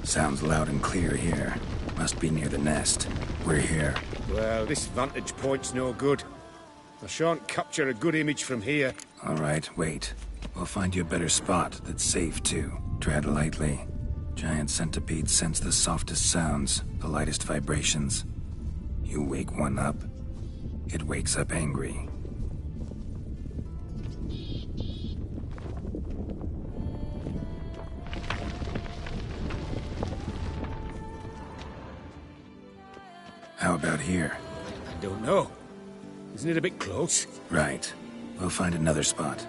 Sounds loud and clear here. Must be near the nest. We're here. Well, this vantage point's no good. I shan't capture a good image from here. All right, wait. We'll find you a better spot that's safe, too. Tread lightly. Giant centipedes sense the softest sounds, the lightest vibrations. You wake one up, it wakes up angry. How about here? I don't know. Isn't it a bit close? Right. We'll find another spot.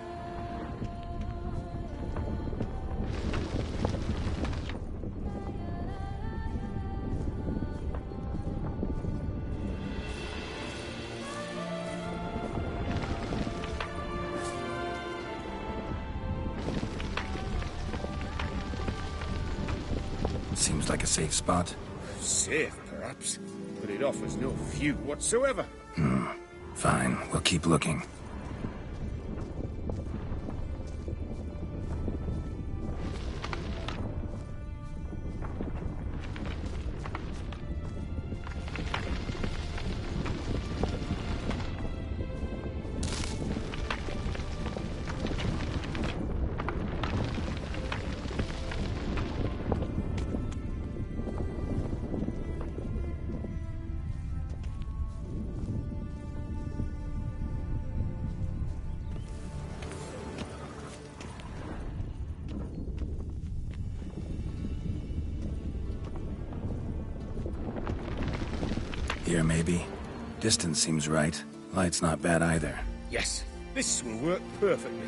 Seems like a safe spot. Safe, perhaps, but it offers no view whatsoever. Fine, we'll keep looking. Here, maybe. Distance seems right. Light's not bad either. Yes, this will work perfectly.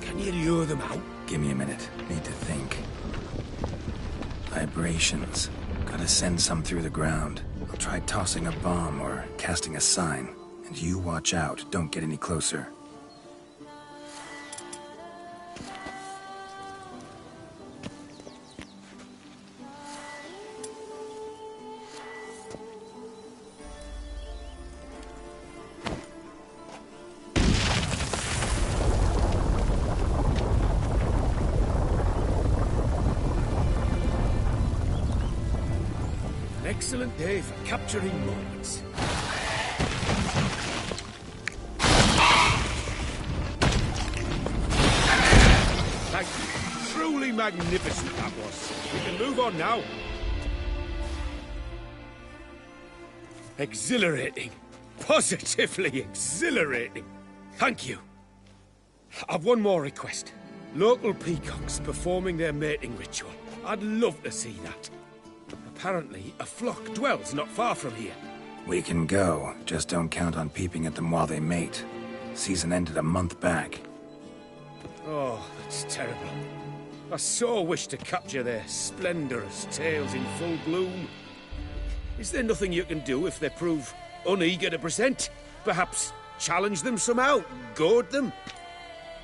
Can you lure them out? Give me a minute. Need to think. Vibrations. Gotta send some through the ground. I'll try tossing a bomb or casting a sign. And you watch out. Don't get any closer. Excellent day for capturing moments. Thank you. Truly magnificent that was. We can move on now. Exhilarating. Positively exhilarating. Thank you. I've one more request. Local peacocks performing their mating ritual. I'd love to see that. Apparently, a flock dwells not far from here. We can go. Just don't count on peeping at them while they mate. Season ended a month back. Oh, that's terrible. I so wish to capture their splendorous tails in full bloom. Is there nothing you can do if they prove uneager to present? Perhaps challenge them somehow? Goad them?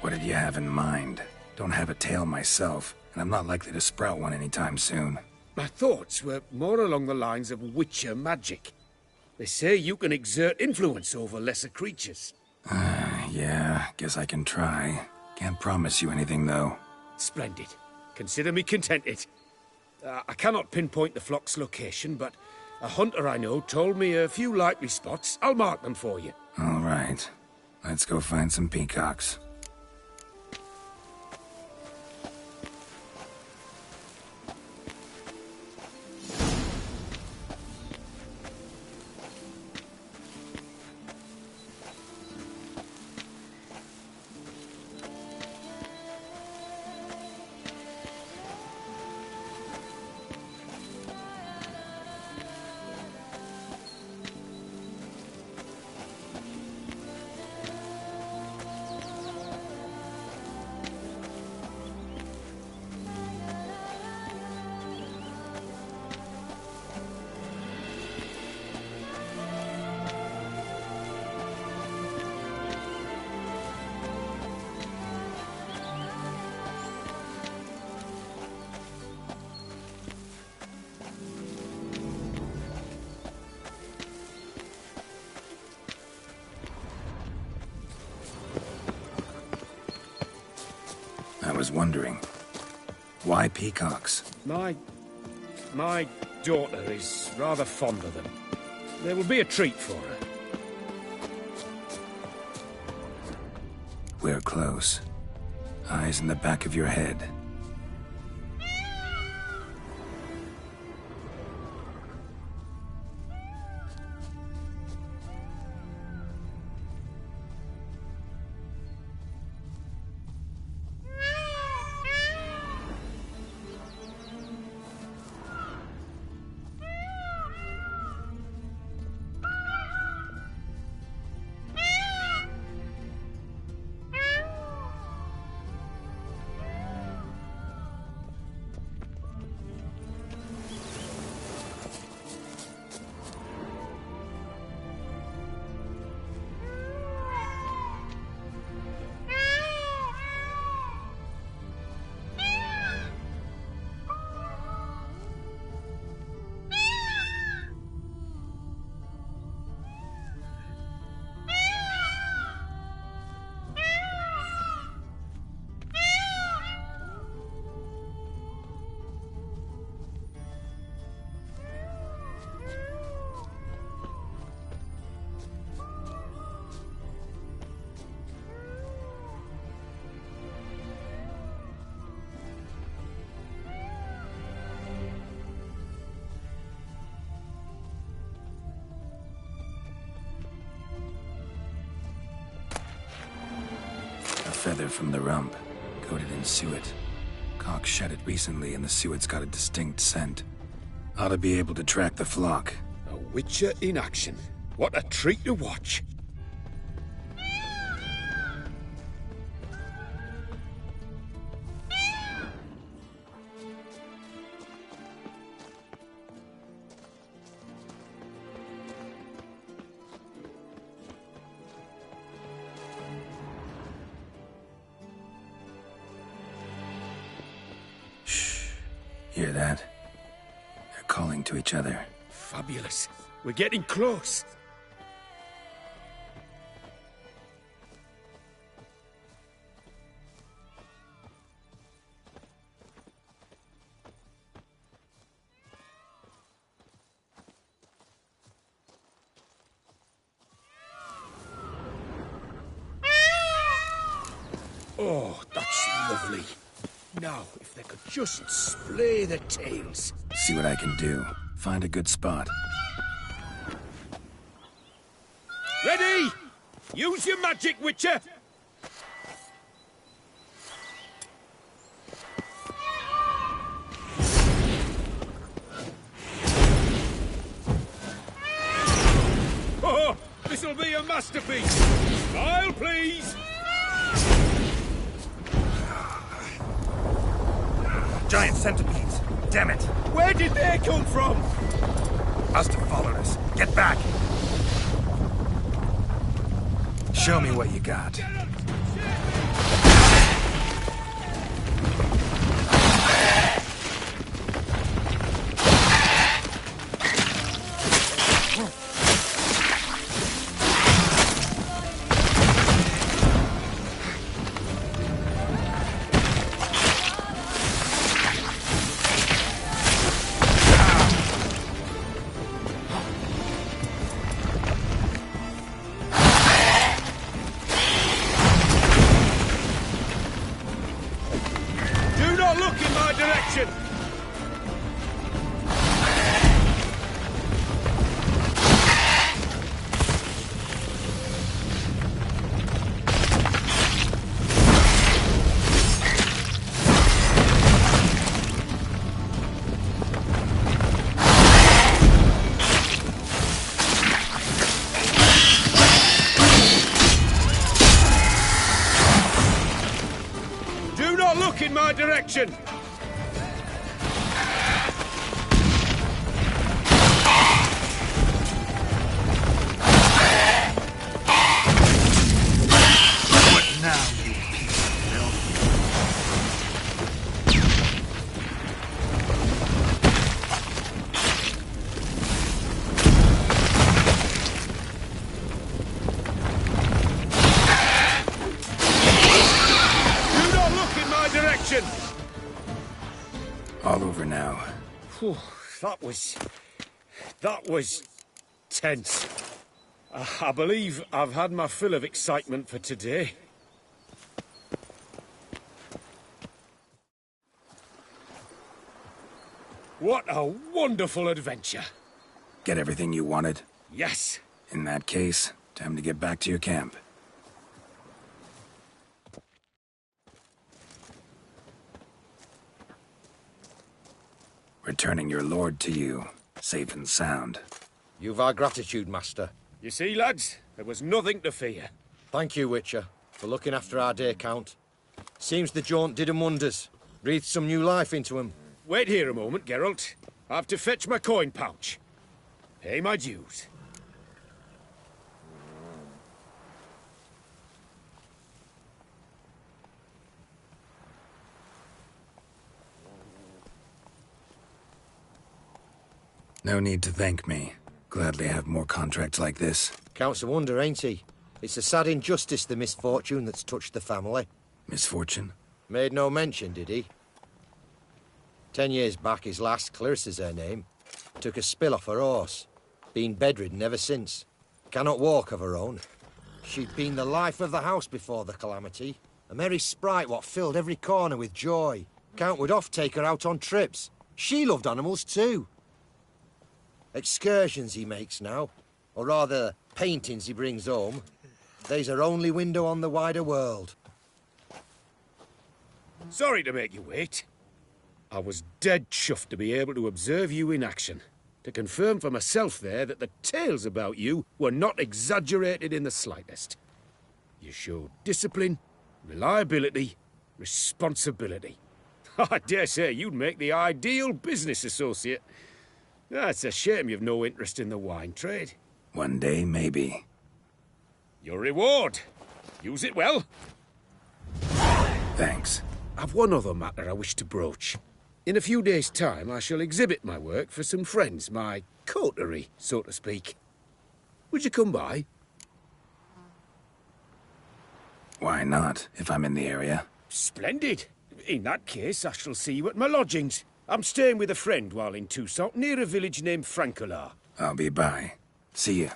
What did you have in mind? Don't have a tail myself, and I'm not likely to sprout one anytime soon. My thoughts were more along the lines of witcher magic. They say you can exert influence over lesser creatures. Yeah, guess I can try. Can't promise you anything, though. Splendid. Consider me contented. I cannot pinpoint the flock's location, but a hunter I know told me a few likely spots. I'll mark them for you. All right. Let's go find some peacocks. was wondering. Why peacocks? My daughter is rather fond of them. There will be a treat for her. We're close. Eyes in the back of your head. Feather from the rump, coated in suet. Cock shed it recently and the suet's got a distinct scent. Ought to be able to track the flock. A witcher in action. What a treat to watch. Hear that? They're calling to each other. Fabulous. We're getting close. Oh, that's lovely. Now, if they could just splay their tails. See what I can do. Find a good spot. Ready? Use your magic, Witcher! Oh, this'll be a masterpiece! Smile, please! Giant centipedes. Damn it. Where did they come from? Must have followed us. Get back. Show me what you got. Direction! What now, you piece of filth? Do not look in my direction! for now. Whew, that was tense. I believe I've had my fill of excitement for today. What a wonderful adventure. Get everything you wanted? Yes. In that case, time to get back to your camp. Returning your lord to you, safe and sound. You've our gratitude, Master. You see, lads, there was nothing to fear. Thank you, Witcher, for looking after our day count. Seems the jaunt did 'em wonders. Breathed some new life into 'em. Wait here a moment, Geralt. I have to fetch my coin pouch. Pay my dues. No need to thank me. Gladly have more contracts like this. Counts a wonder, ain't he? It's a sad injustice, the misfortune that's touched the family. Misfortune? Made no mention, did he? 10 years back, his lass, Clarissa's her name, took a spill off her horse. Been bedridden ever since. Cannot walk of her own. She'd been the life of the house before the calamity. A merry sprite what filled every corner with joy. Count would oft take her out on trips. She loved animals too. Excursions he makes now, or rather, paintings he brings home. They's her only window on the wider world. Sorry to make you wait. I was dead chuffed to be able to observe you in action. To confirm for myself there that the tales about you were not exaggerated in the slightest. You showed discipline, reliability, responsibility. I dare say you'd make the ideal business associate. It's a shame you've no interest in the wine trade. One day, maybe. Your reward. Use it well. Thanks. I've one other matter I wish to broach. In a few days' time, I shall exhibit my work for some friends, my coterie, so to speak. Would you come by? Why not, if I'm in the area? Splendid. In that case, I shall see you at my lodgings. I'm staying with a friend while in Toussaint, near a village named Francois. I'll be by. See you.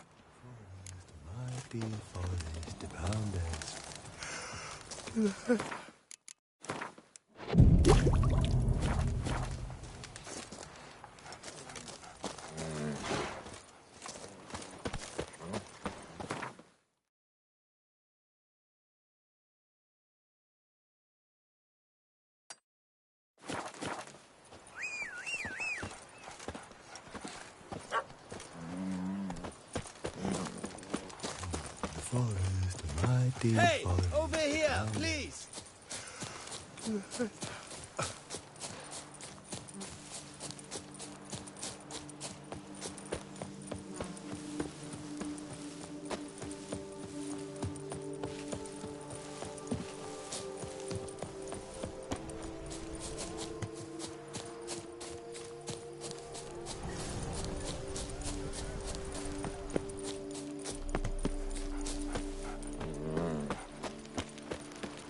Hey, over here, please.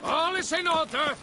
All is in order.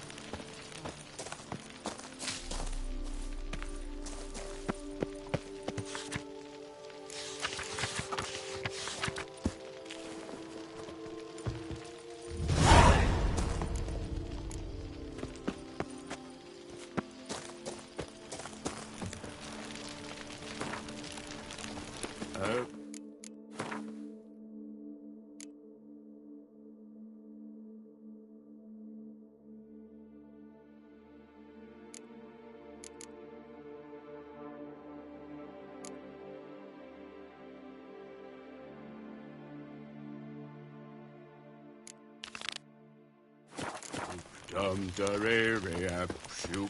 Shoot.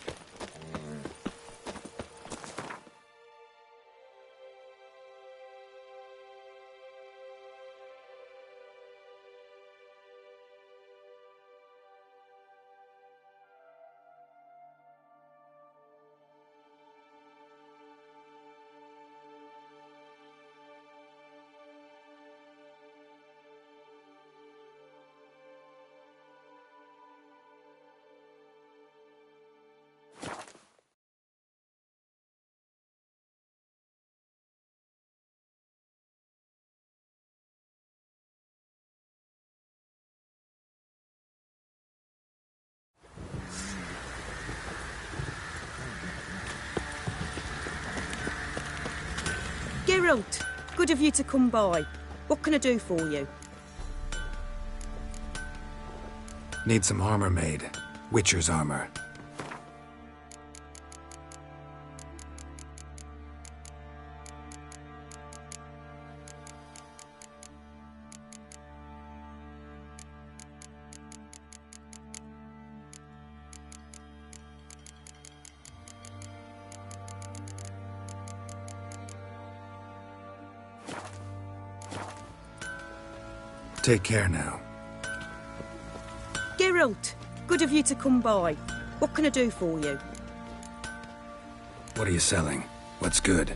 Geralt, good of you to come by. What can I do for you? Need some armor made. Witcher's armor. Take care now. Geralt, good of you to come by. What can I do for you? What are you selling? What's good?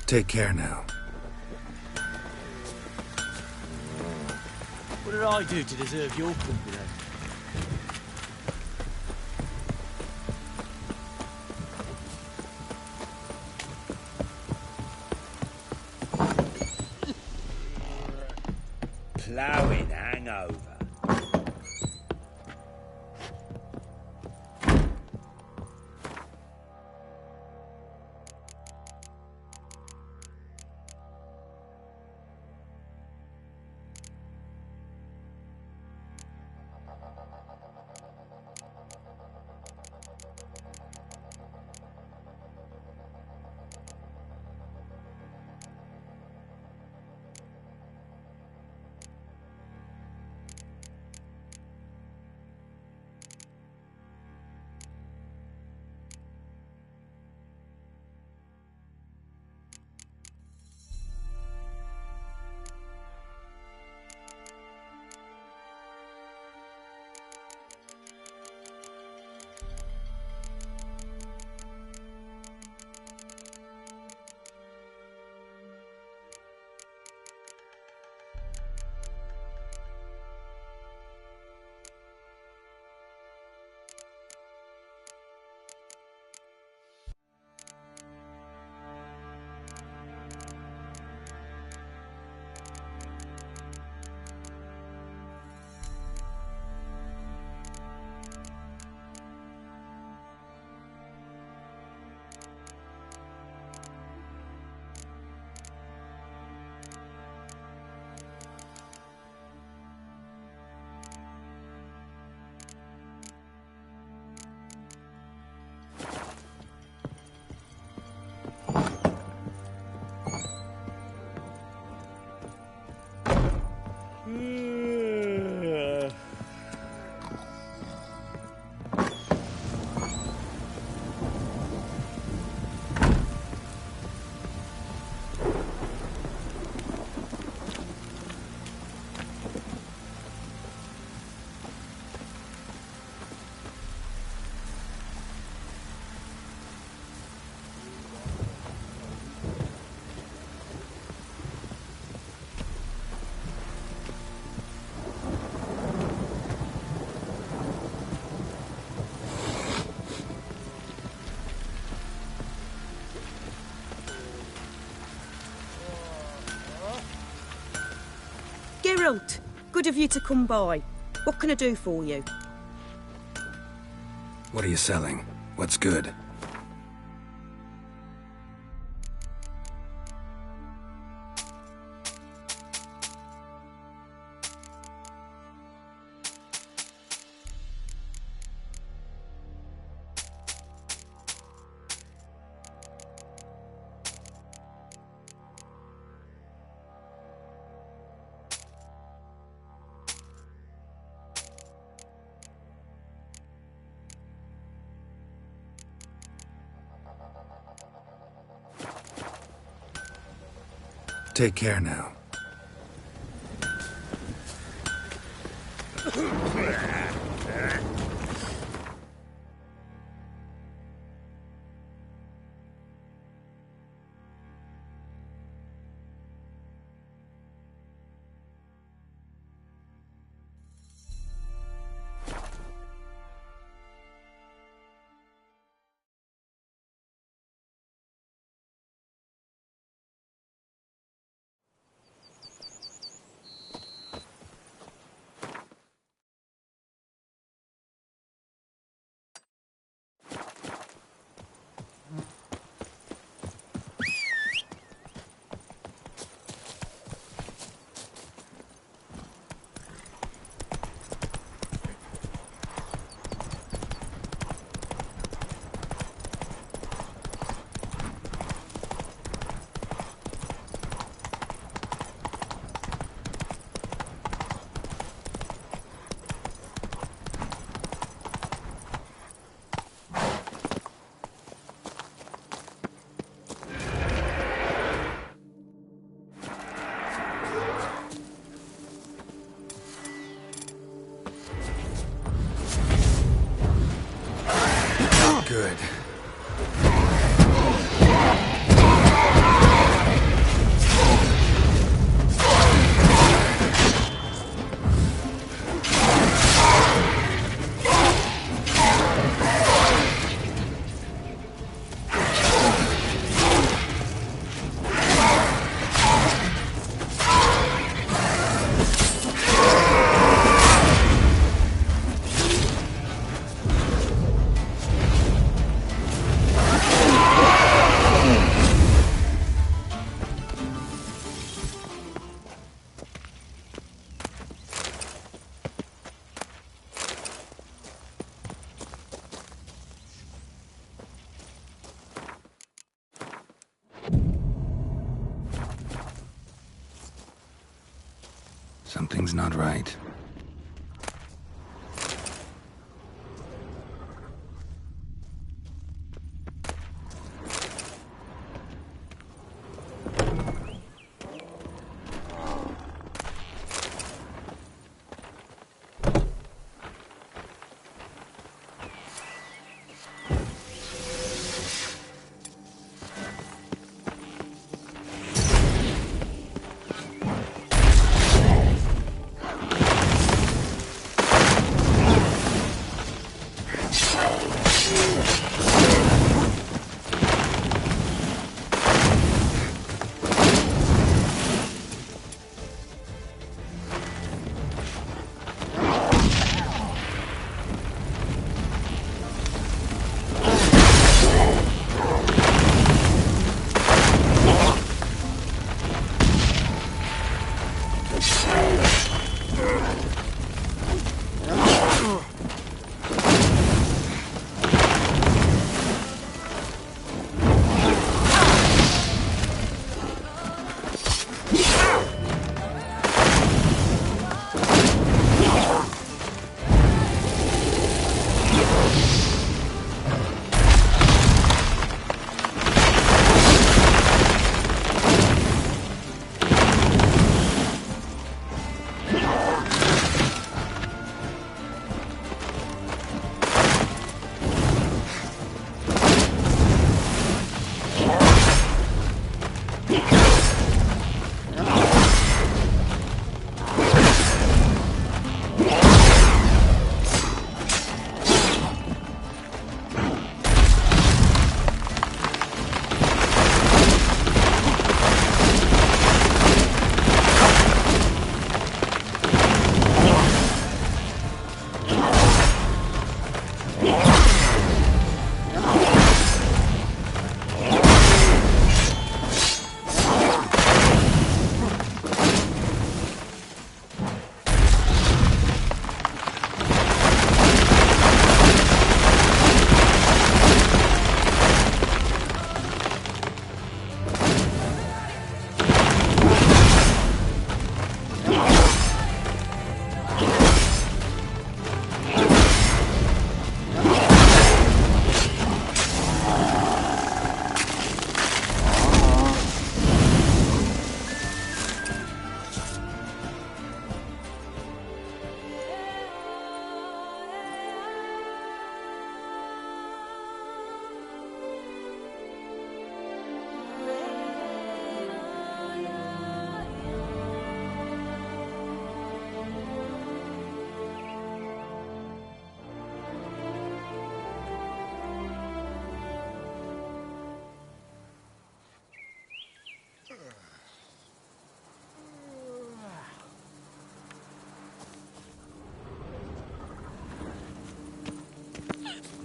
Take care now. What did I do to deserve your company? Ploughing hangover. Geralt, good of you to come by. What can I do for you? What are you selling? What's good? Take care now. good. Something's not right.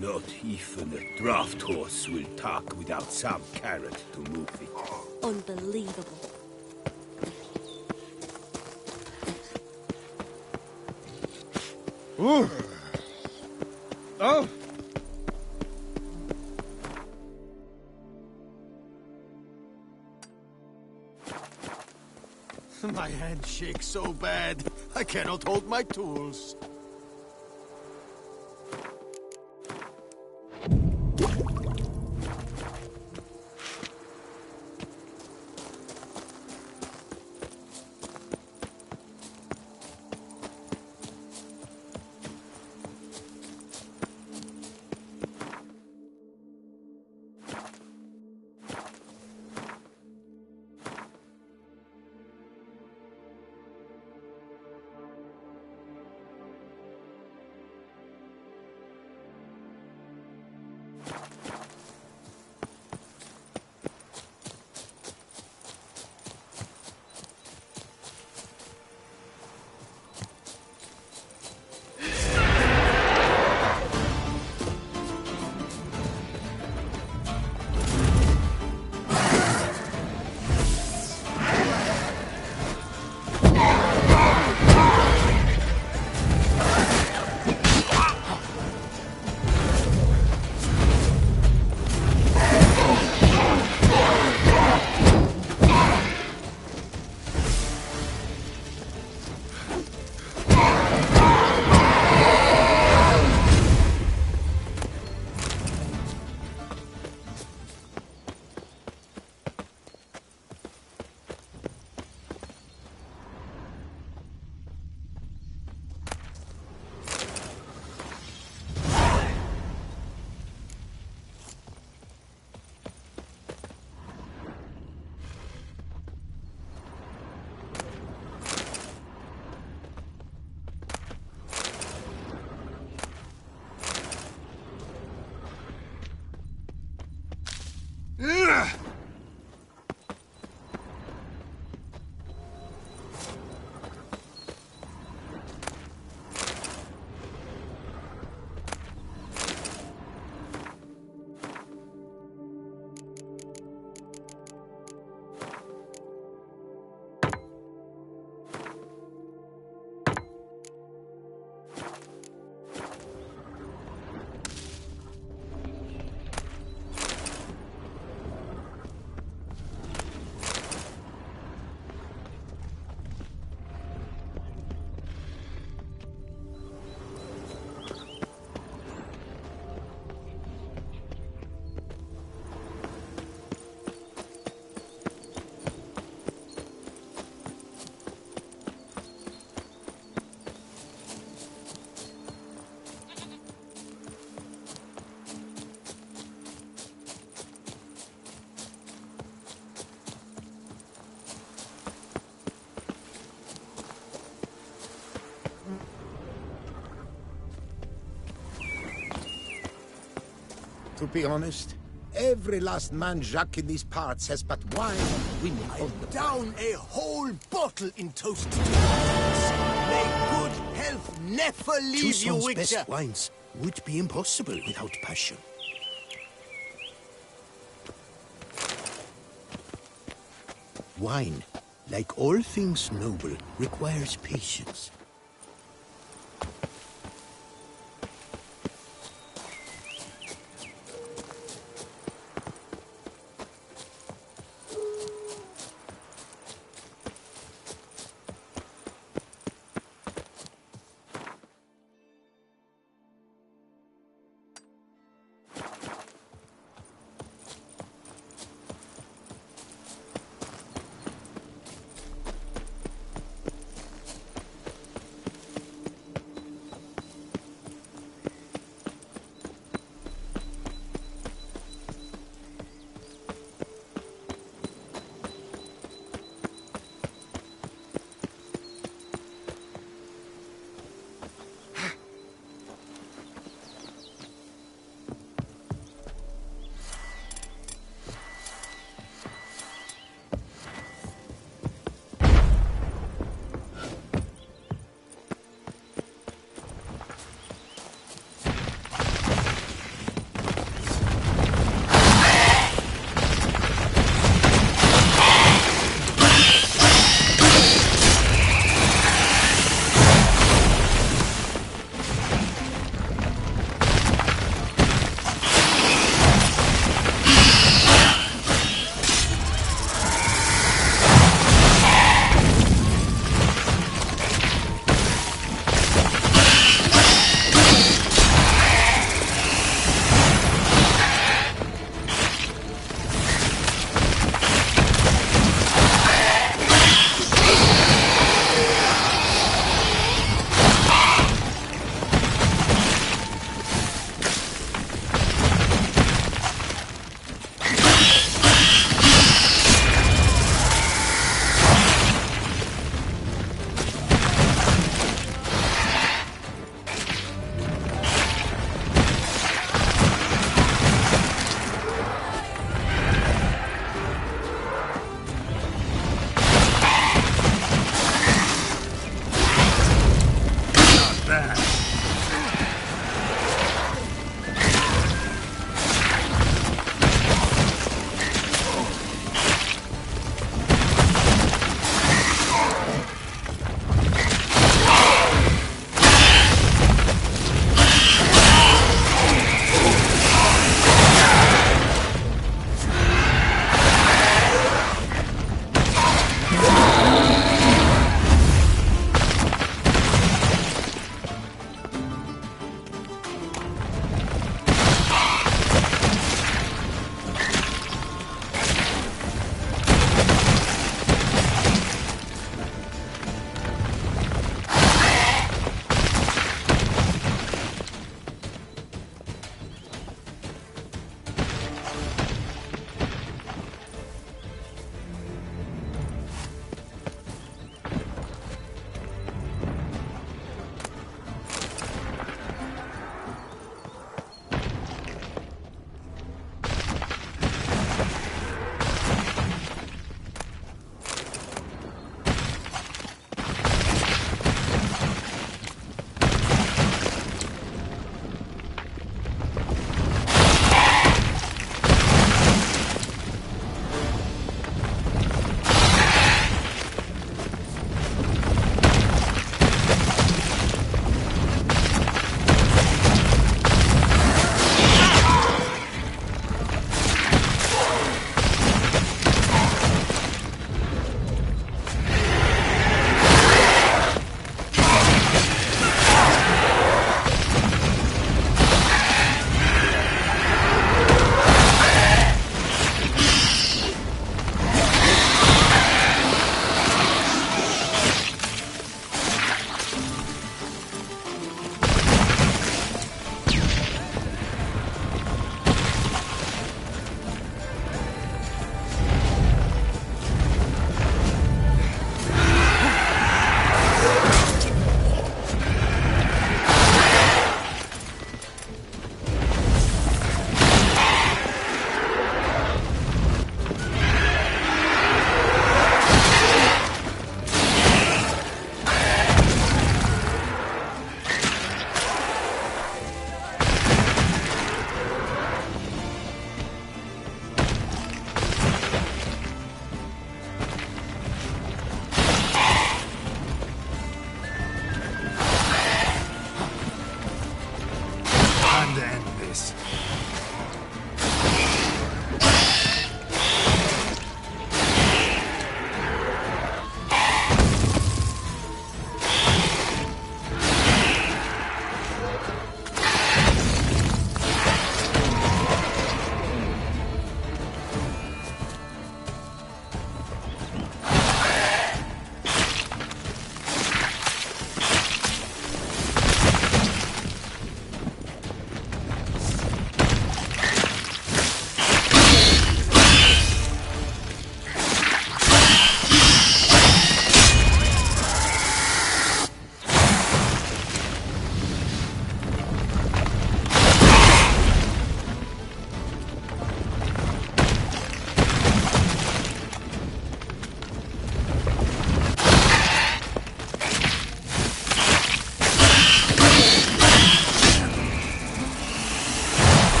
Not even a draft horse will talk without some carrot to move it. Unbelievable. Ooh. Oh! My hand shakes so bad, I cannot hold my tools. To be honest, every last man Jacques in these parts has but wine and women on the Down a whole bottle in toast to May good health never leave you, Toussaint's Witcher. best wines would be impossible without passion. Wine, like all things noble, requires patience.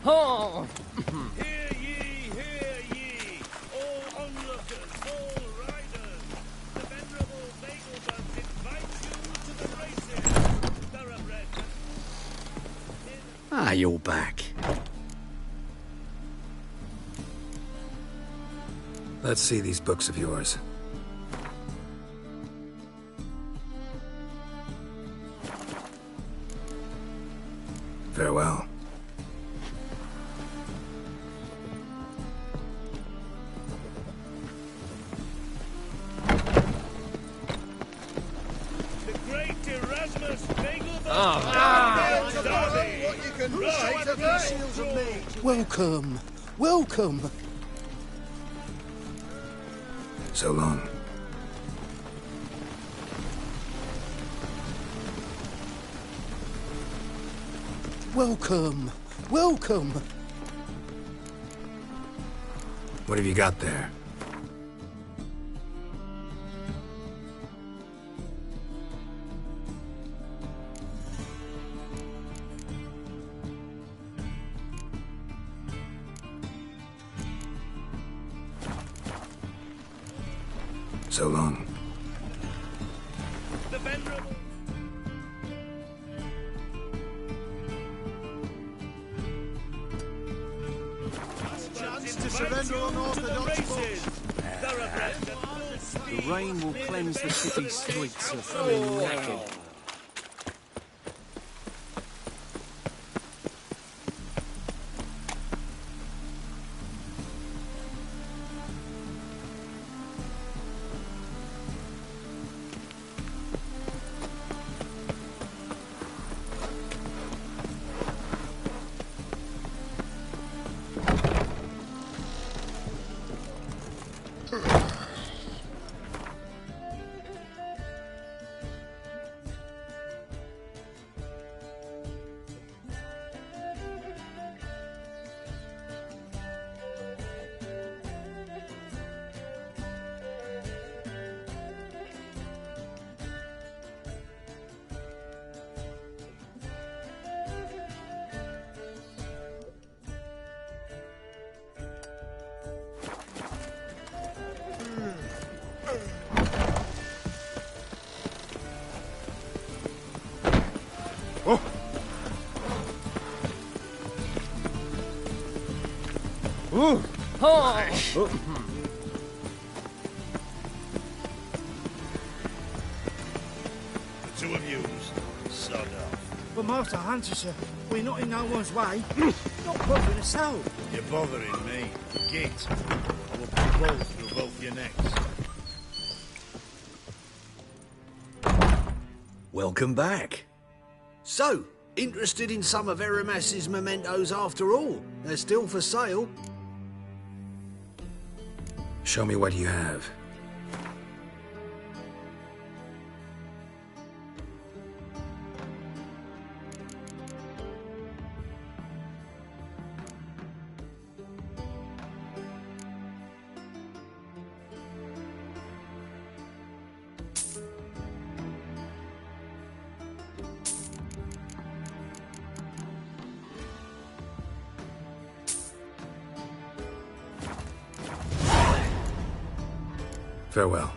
Oh! Hear ye, all onlookers, all riders. The venerable Beaglebuns invites you to the races. Thoroughbred. Ah, you're back. Let's see these books of yours. Farewell. The great Erasmus Beaglebun. What you can write of the seals of me. Welcome. Welcome. So long. Welcome. Welcome. What have you got there? So long. The venerable. Chance to surrender unorthodox books. The rain will cleanse the city streets of naked. Ooh. Oh. The two of yous, sod off. But Master Hunter, sir, we're not in no one's way. Not bothering us out. You're bothering me. Git. I will put balls through both your necks. Welcome back. So, interested in some of Aramas's mementos after all? They're still for sale. Show me what you have. Farewell.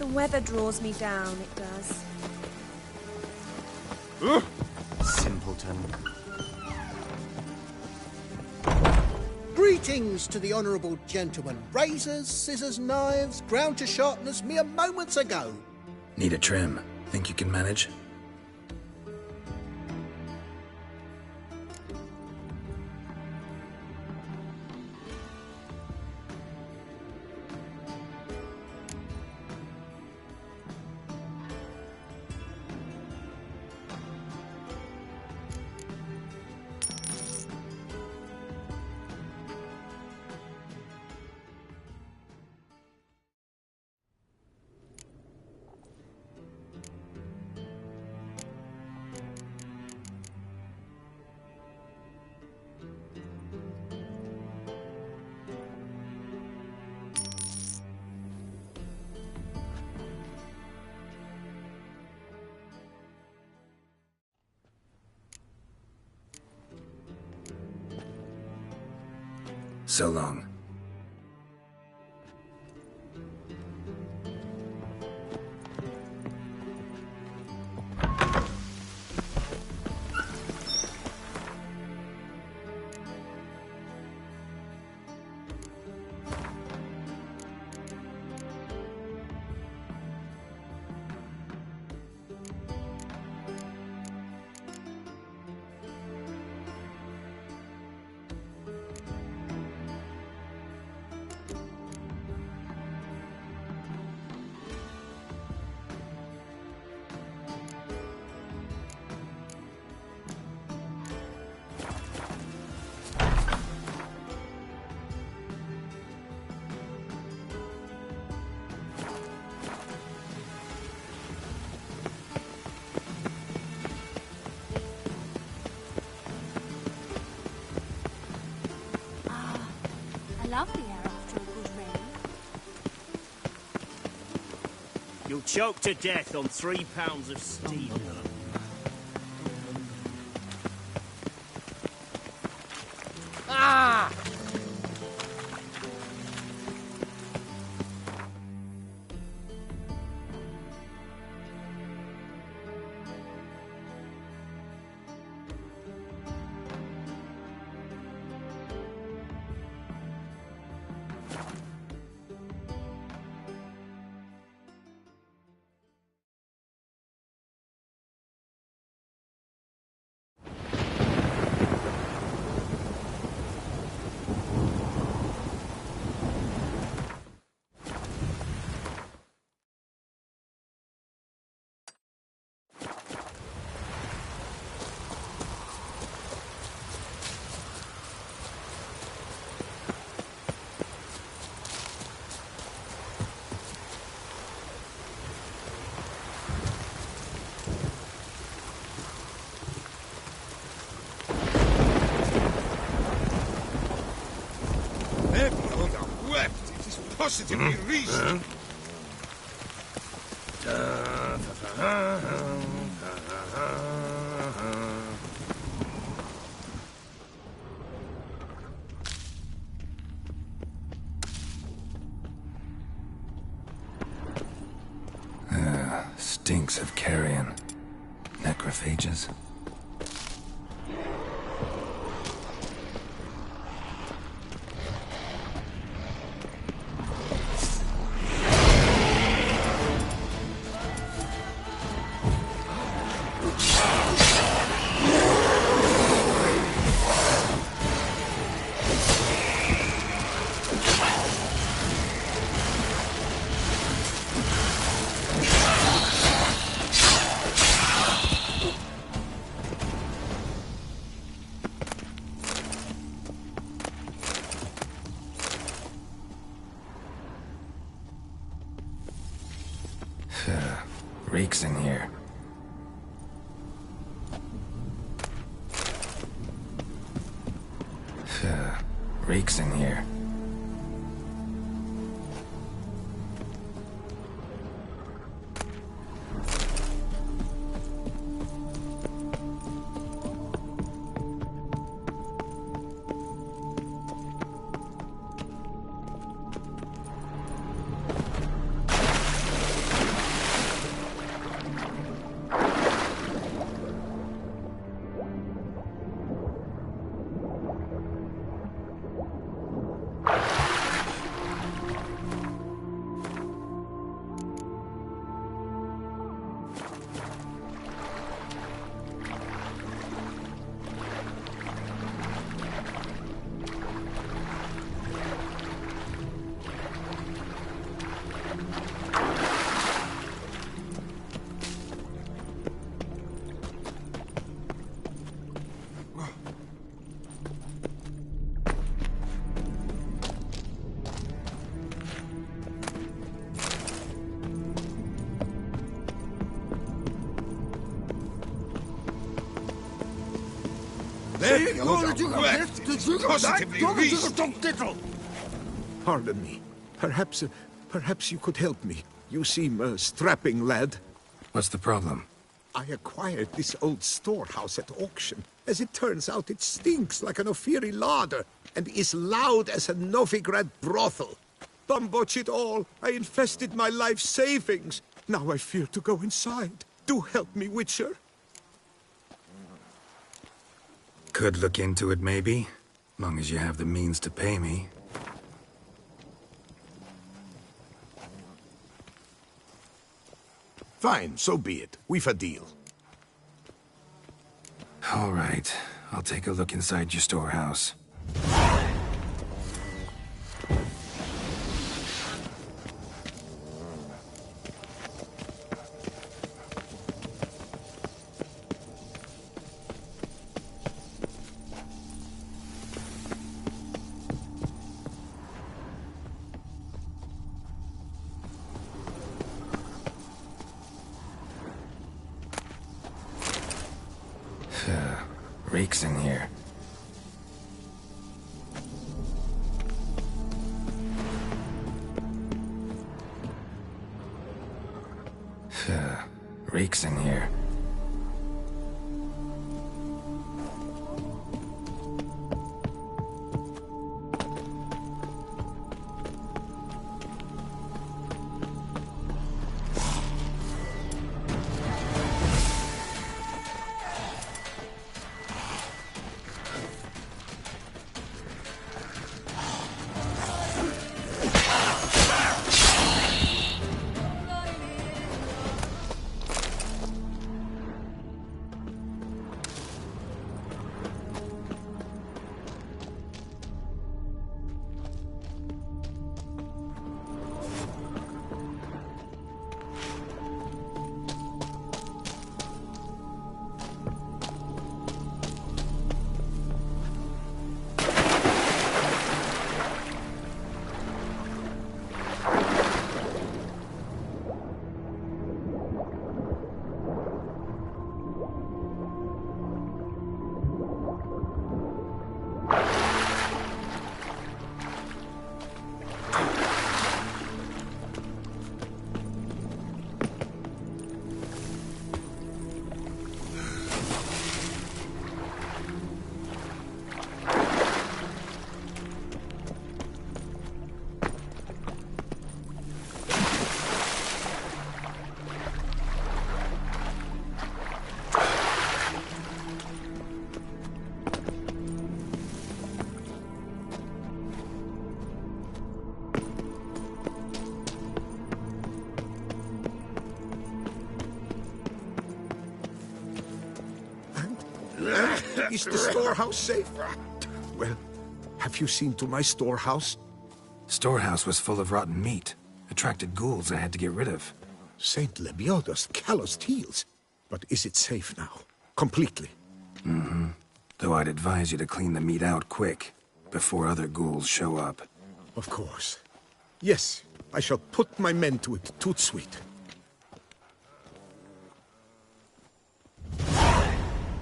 The weather draws me down, it does. Simpleton. Greetings to the honourable gentleman. Razors, scissors, knives, ground to sharpness mere moments ago. Need a trim. Think you can manage? So long. I love the air after a good rain. You'll choke to death on 3 pounds of steel. Ah! Positively reason. Stinks of carrion. Necrophages. Reeks in here. Reeks in here. Pardon me. Perhaps you could help me. You seem a strapping lad. What's the problem? I acquired this old storehouse at auction. As it turns out, it stinks like an Ophiri larder and is loud as a Novigrad brothel. Bumboch it all, I invested my life savings. Now I fear to go inside. Do help me, Witcher. Could look into it, maybe. Long as you have the means to pay me. Fine, so be it. We've a deal. All right. I'll take a look inside your storehouse. Reeks in here. Reeks in here. Is the storehouse safe? Well, have you seen to my storehouse? Storehouse was full of rotten meat. Attracted ghouls I had to get rid of. Saint Lebioda's calloused heels. But is it safe now? Completely? Mm-hmm. Though I'd advise you to clean the meat out quick, before other ghouls show up. Of course. Yes, I shall put my men to it, tout sweet.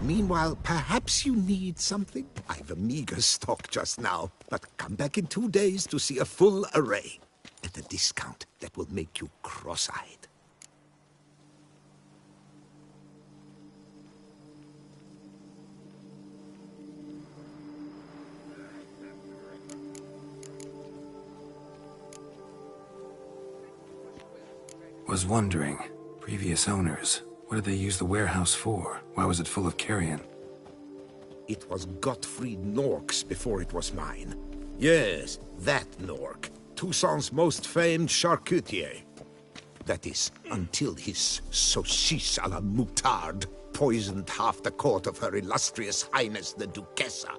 Meanwhile, perhaps you need something? I've a meager stock just now, but come back in 2 days to see a full array. At a discount that will make you cross-eyed. Was wondering, previous owners, what did they use the warehouse for? Why was it full of carrion? It was Gottfried Nork's before it was mine. Yes, that Nork. Toussaint's most famed charcutier. That is, until his saucisse à la moutarde poisoned half the court of her illustrious highness the Duchessa.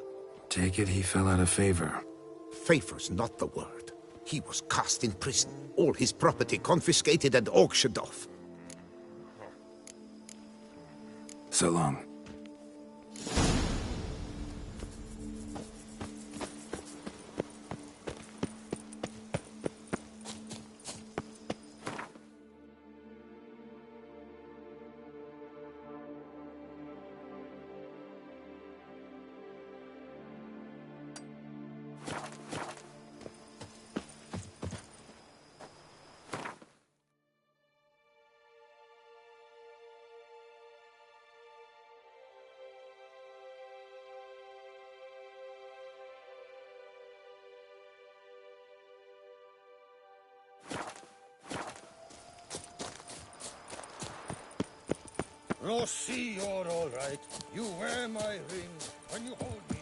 Take it he fell out of favor. Favor's not the word. He was cast in prison, all his property confiscated and auctioned off. So long. Oh, see, you're all right. You wear my ring when you hold me.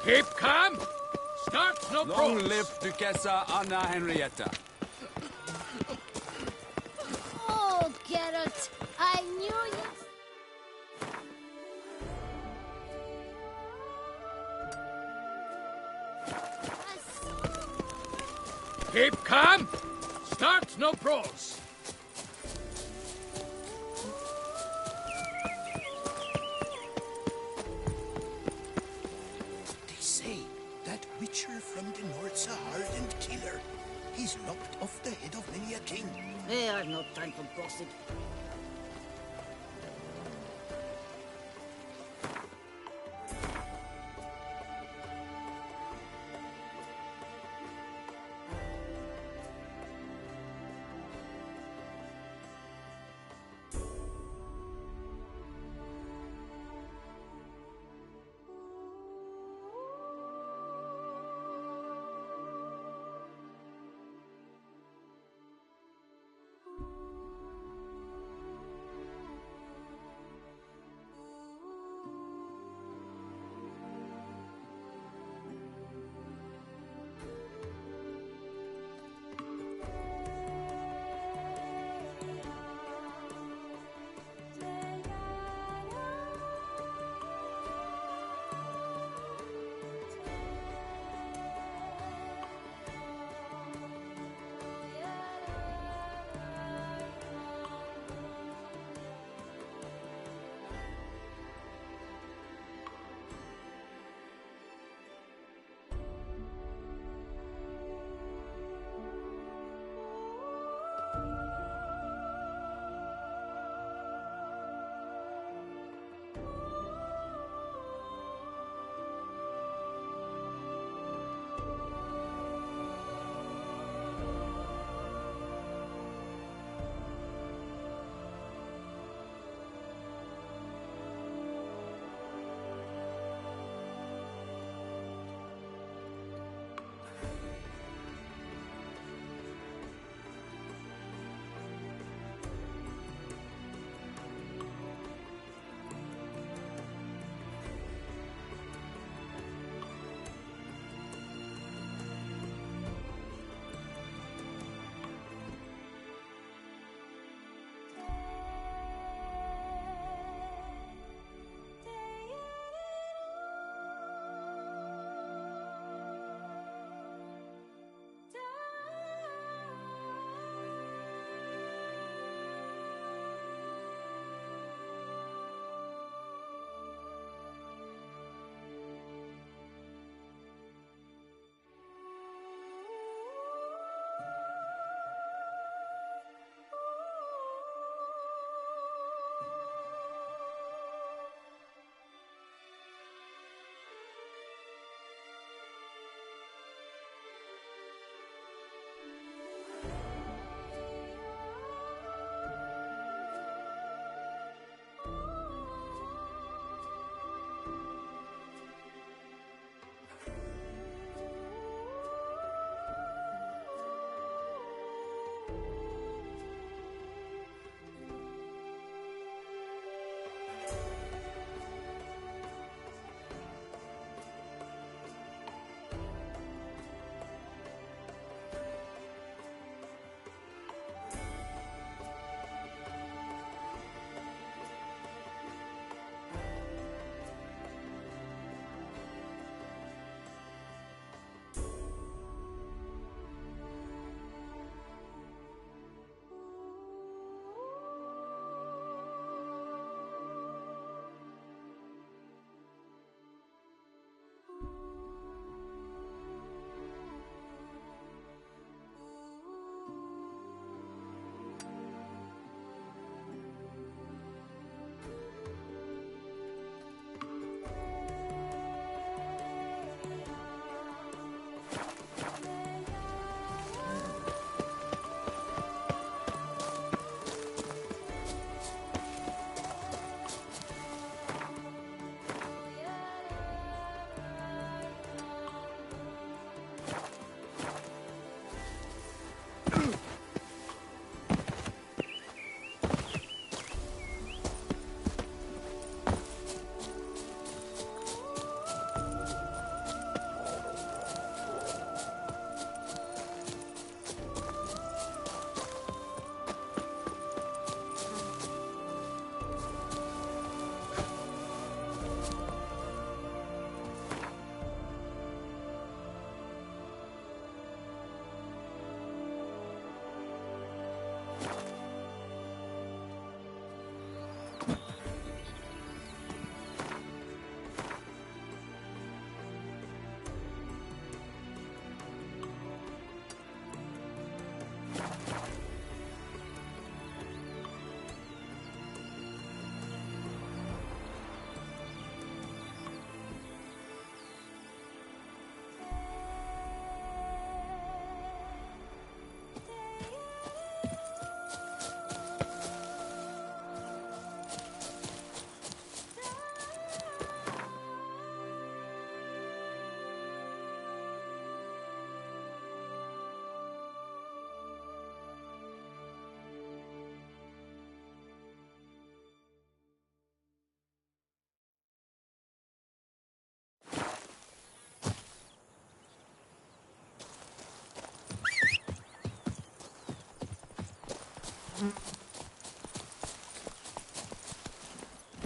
Keep calm! Start no Long pros. live Duchessa Anna Henrietta. Oh, Geralt, I knew you. Keep calm! Start no pros. They say that witcher from the north's a hardened killer. He's lopped off the head of many a king. Hey, I've no time for gossip.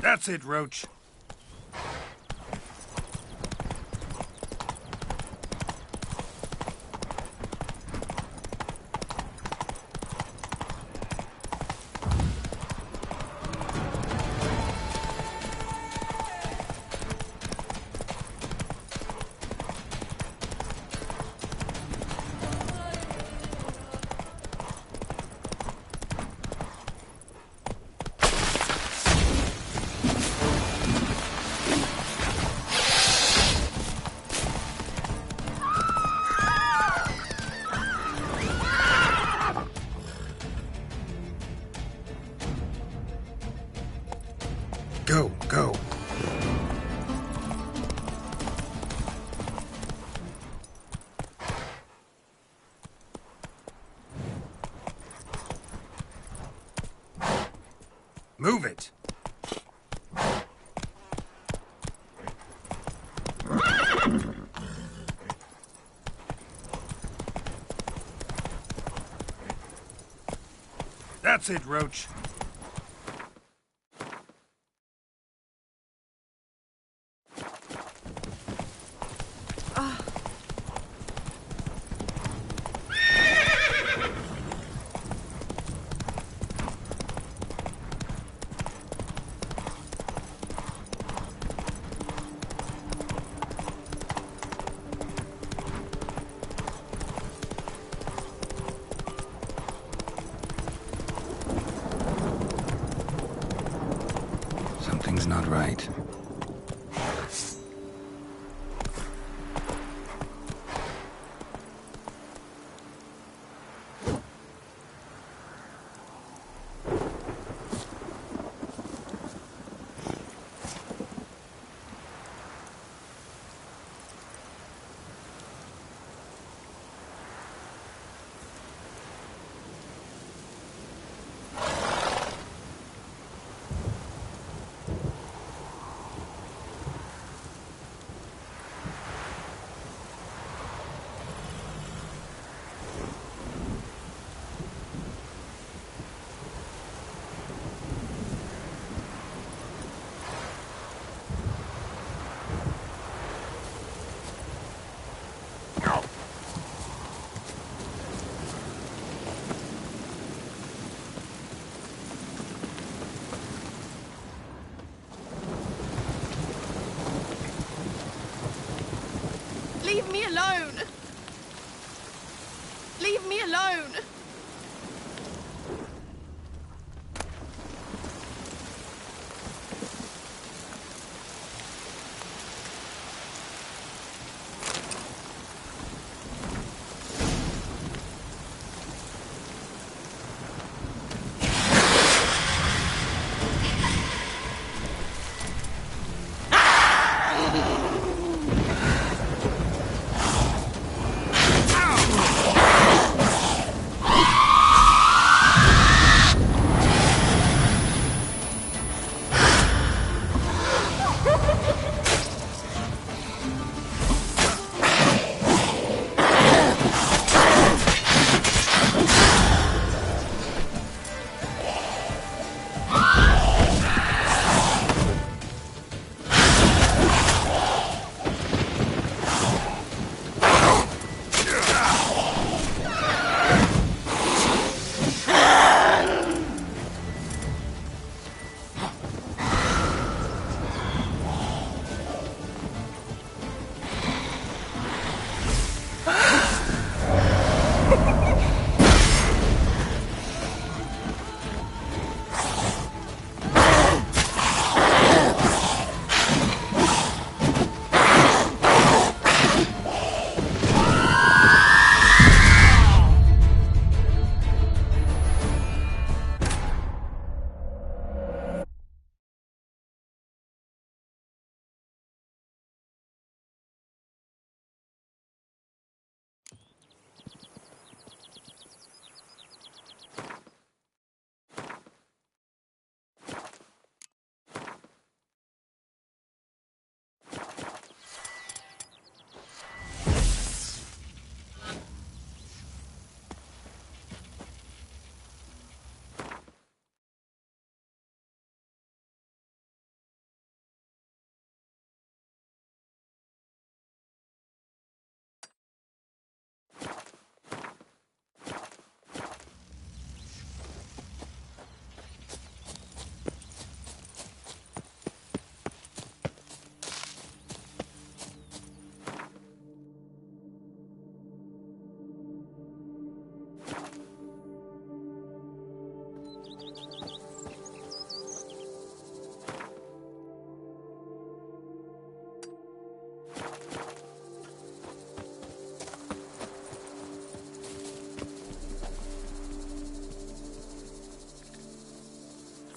That's it, Roach. Go, go. Move it. That's it, Roach. Something's not right. Leave me alone! Leave me alone!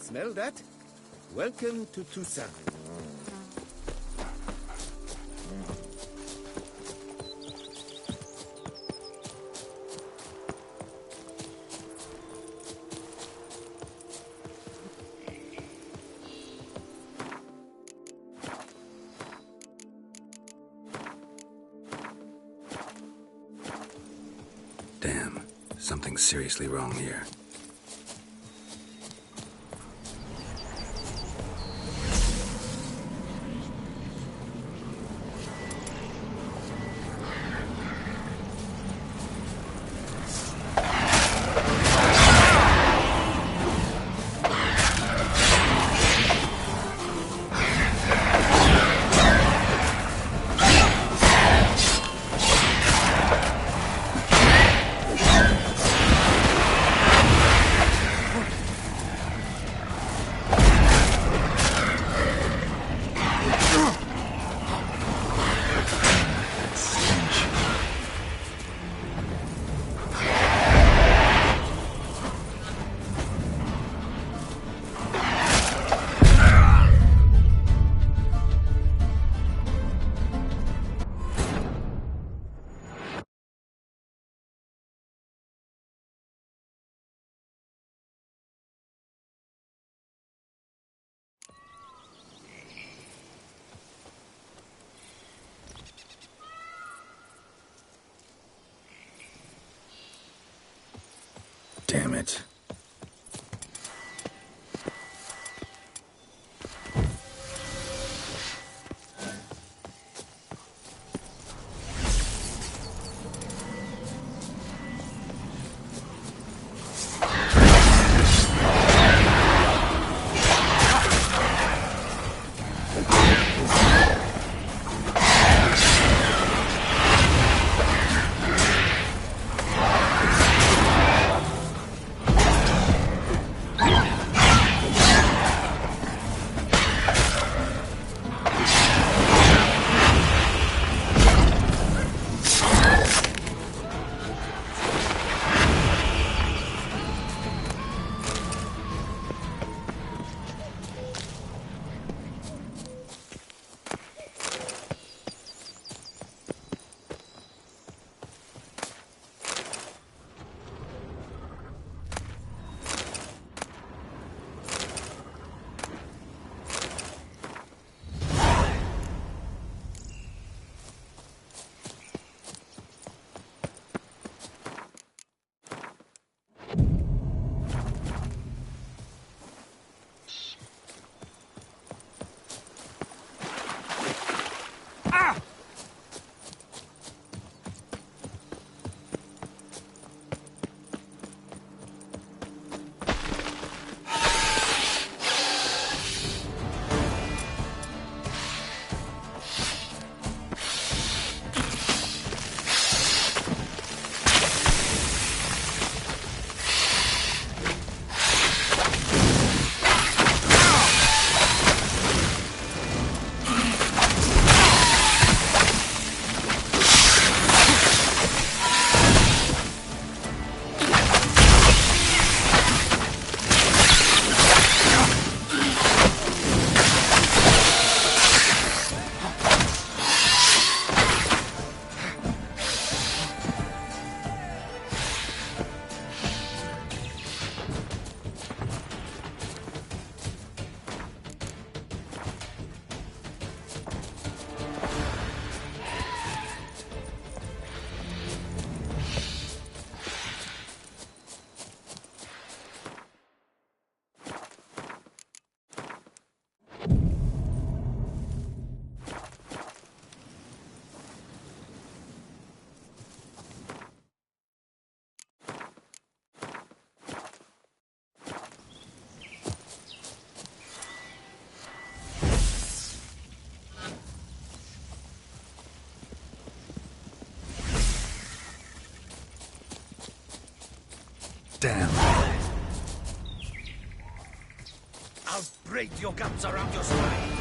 Smell that? Welcome to Toussaint. Damn, something's seriously wrong here. Damn it. I'll braid your guts around your spine.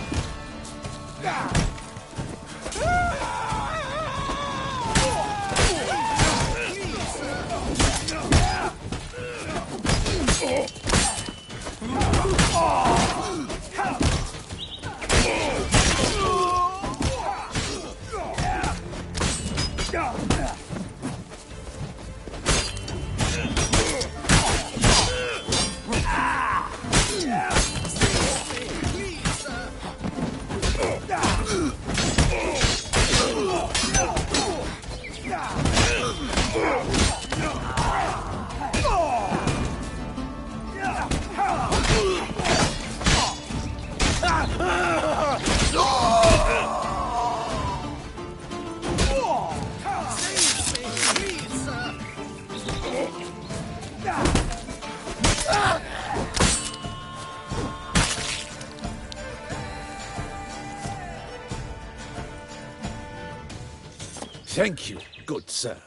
Thank you, good sir.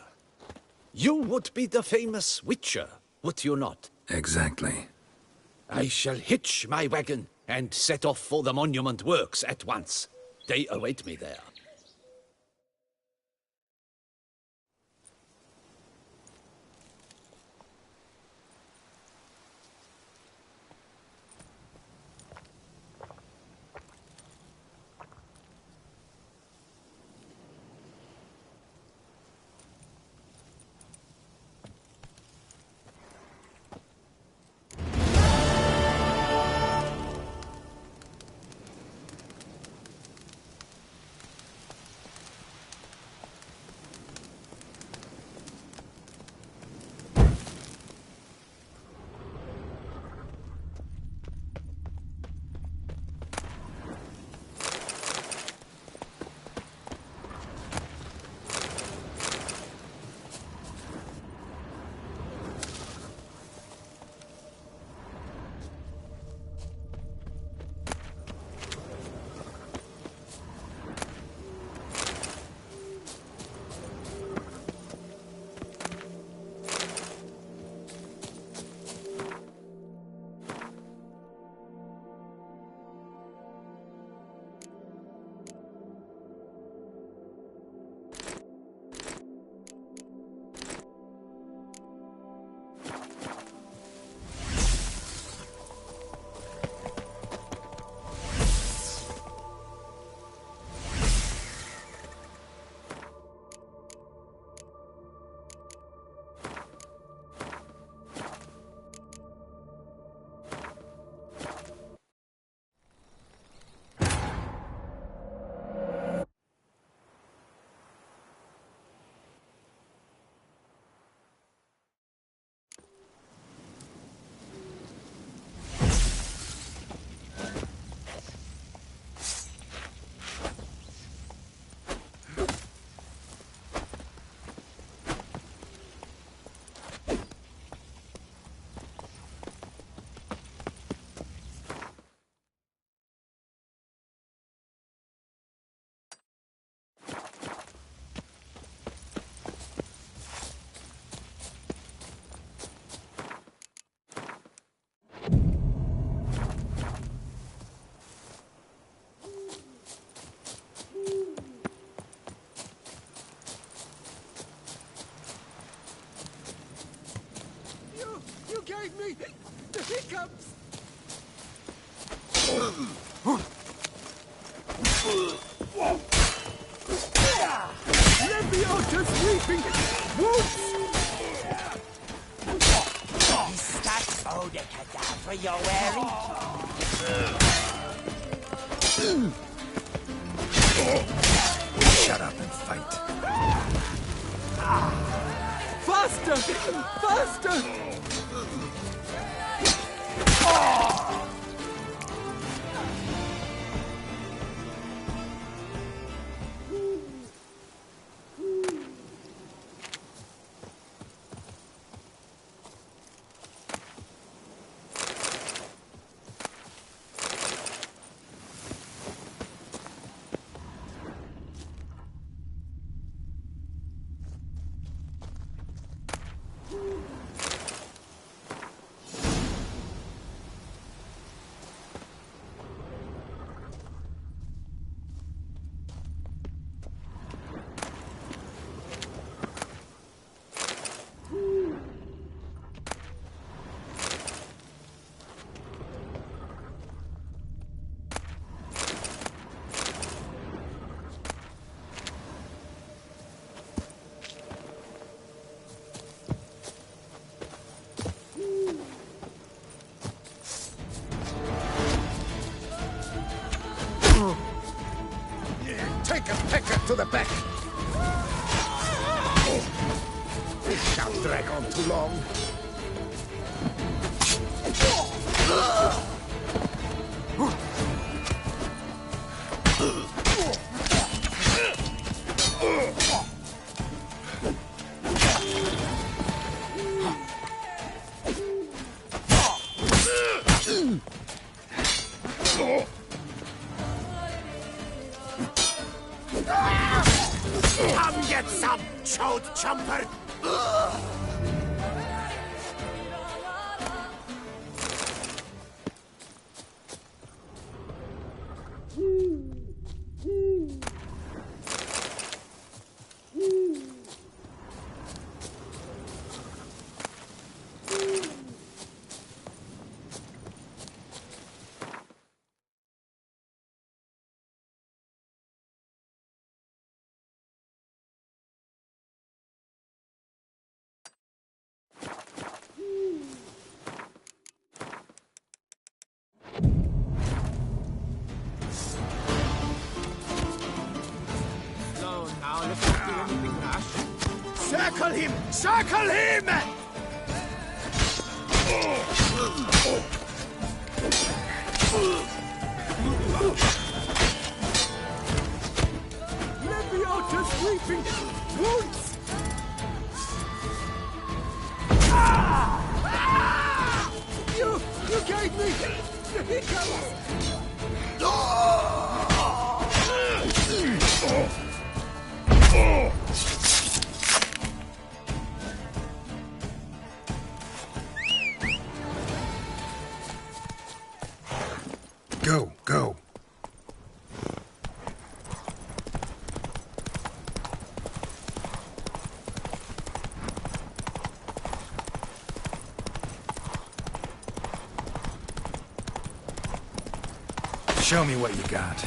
You would be the famous Witcher, would you not? Exactly. I shall hitch my wagon and set off for the monument works at once. They await me there. You gave me the hiccups! Leviosa's weeping wounds! Is that Oda cadaver you're wearing? Shut up and fight. Faster! Faster! to the back. This shan't drag on too long. Come get some, chode chumper! Now, let's not do anything rash. Circle him! Circle him! Leviosa's weeping wounds! You gave me the hiccups! Go, go. Show me what you got.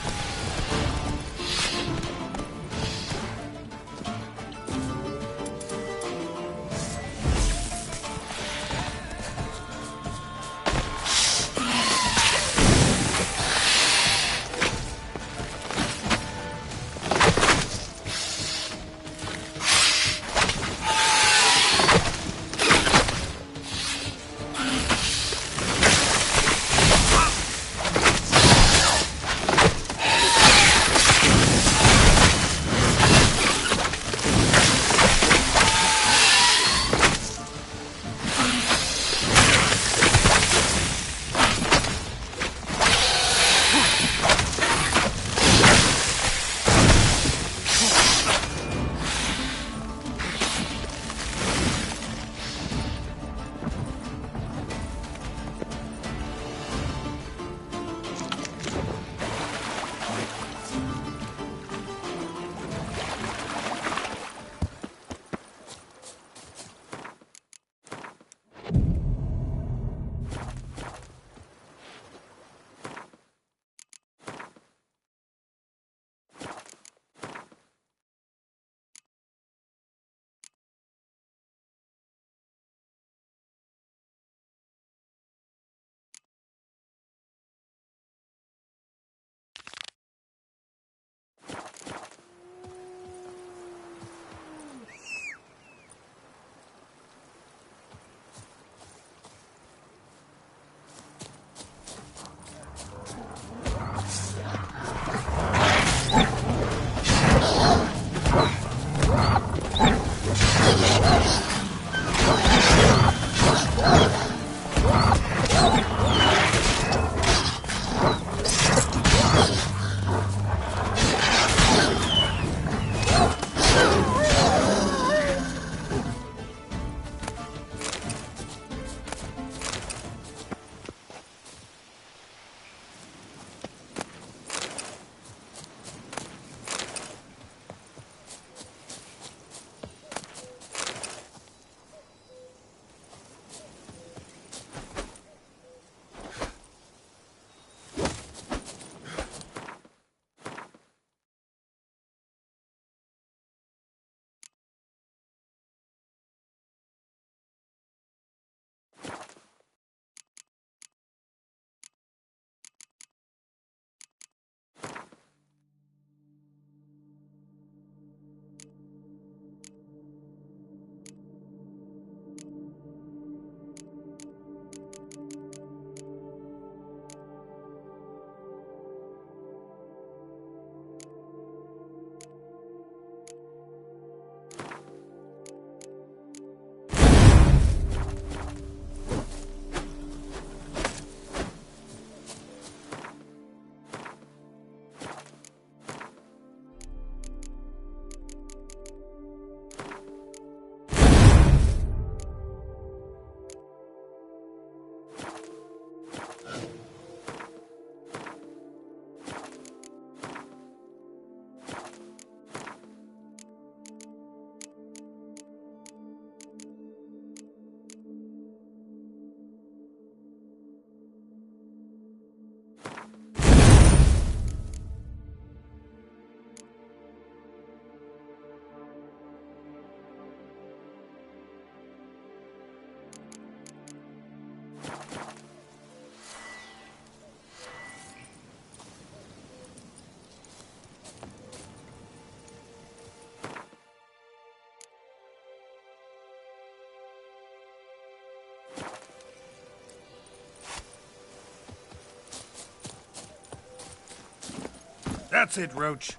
That's it, Roach.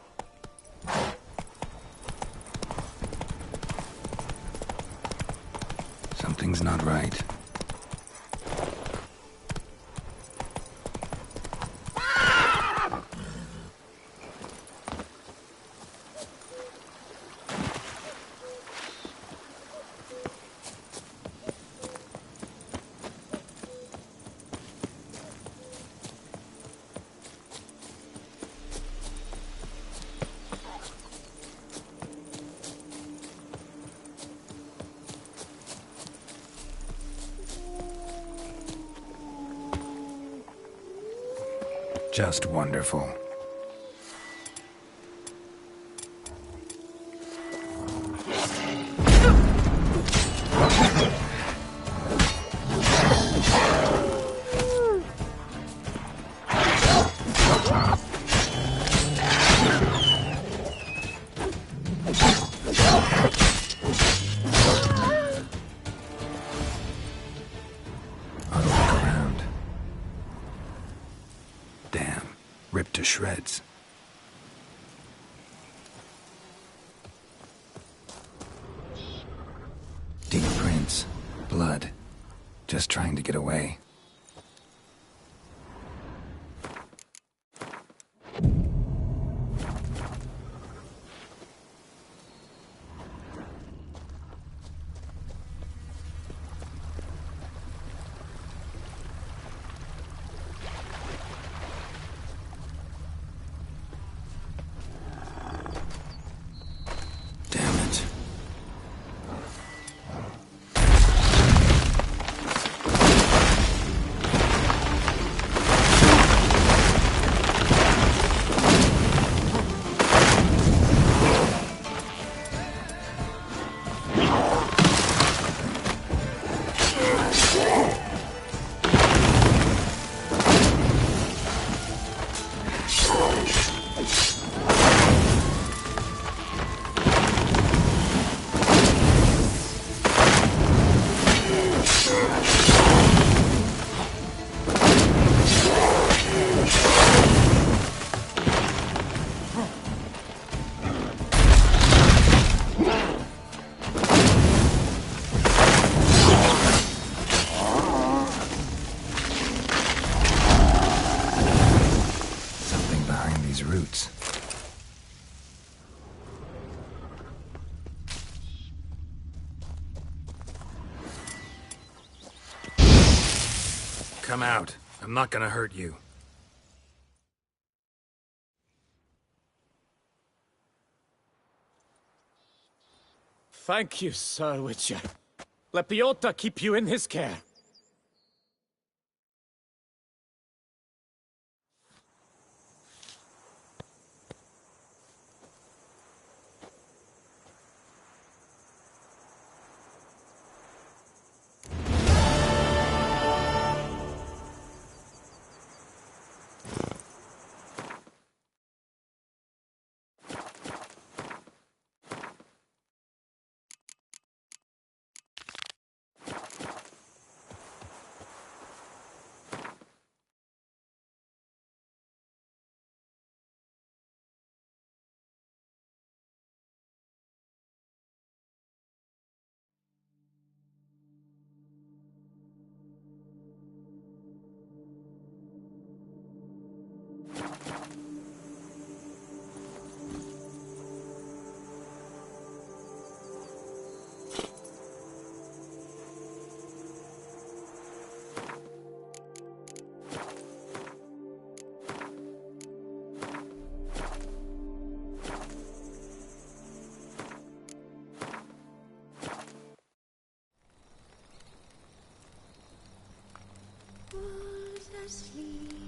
Something's not right. Just wonderful. Ripped to shreds. Deep prints. Blood. Just trying to get away. Roots. Come out. I'm not gonna hurt you. Thank you, Sir Witcher. Let Piotr keep you in his care. Asleep.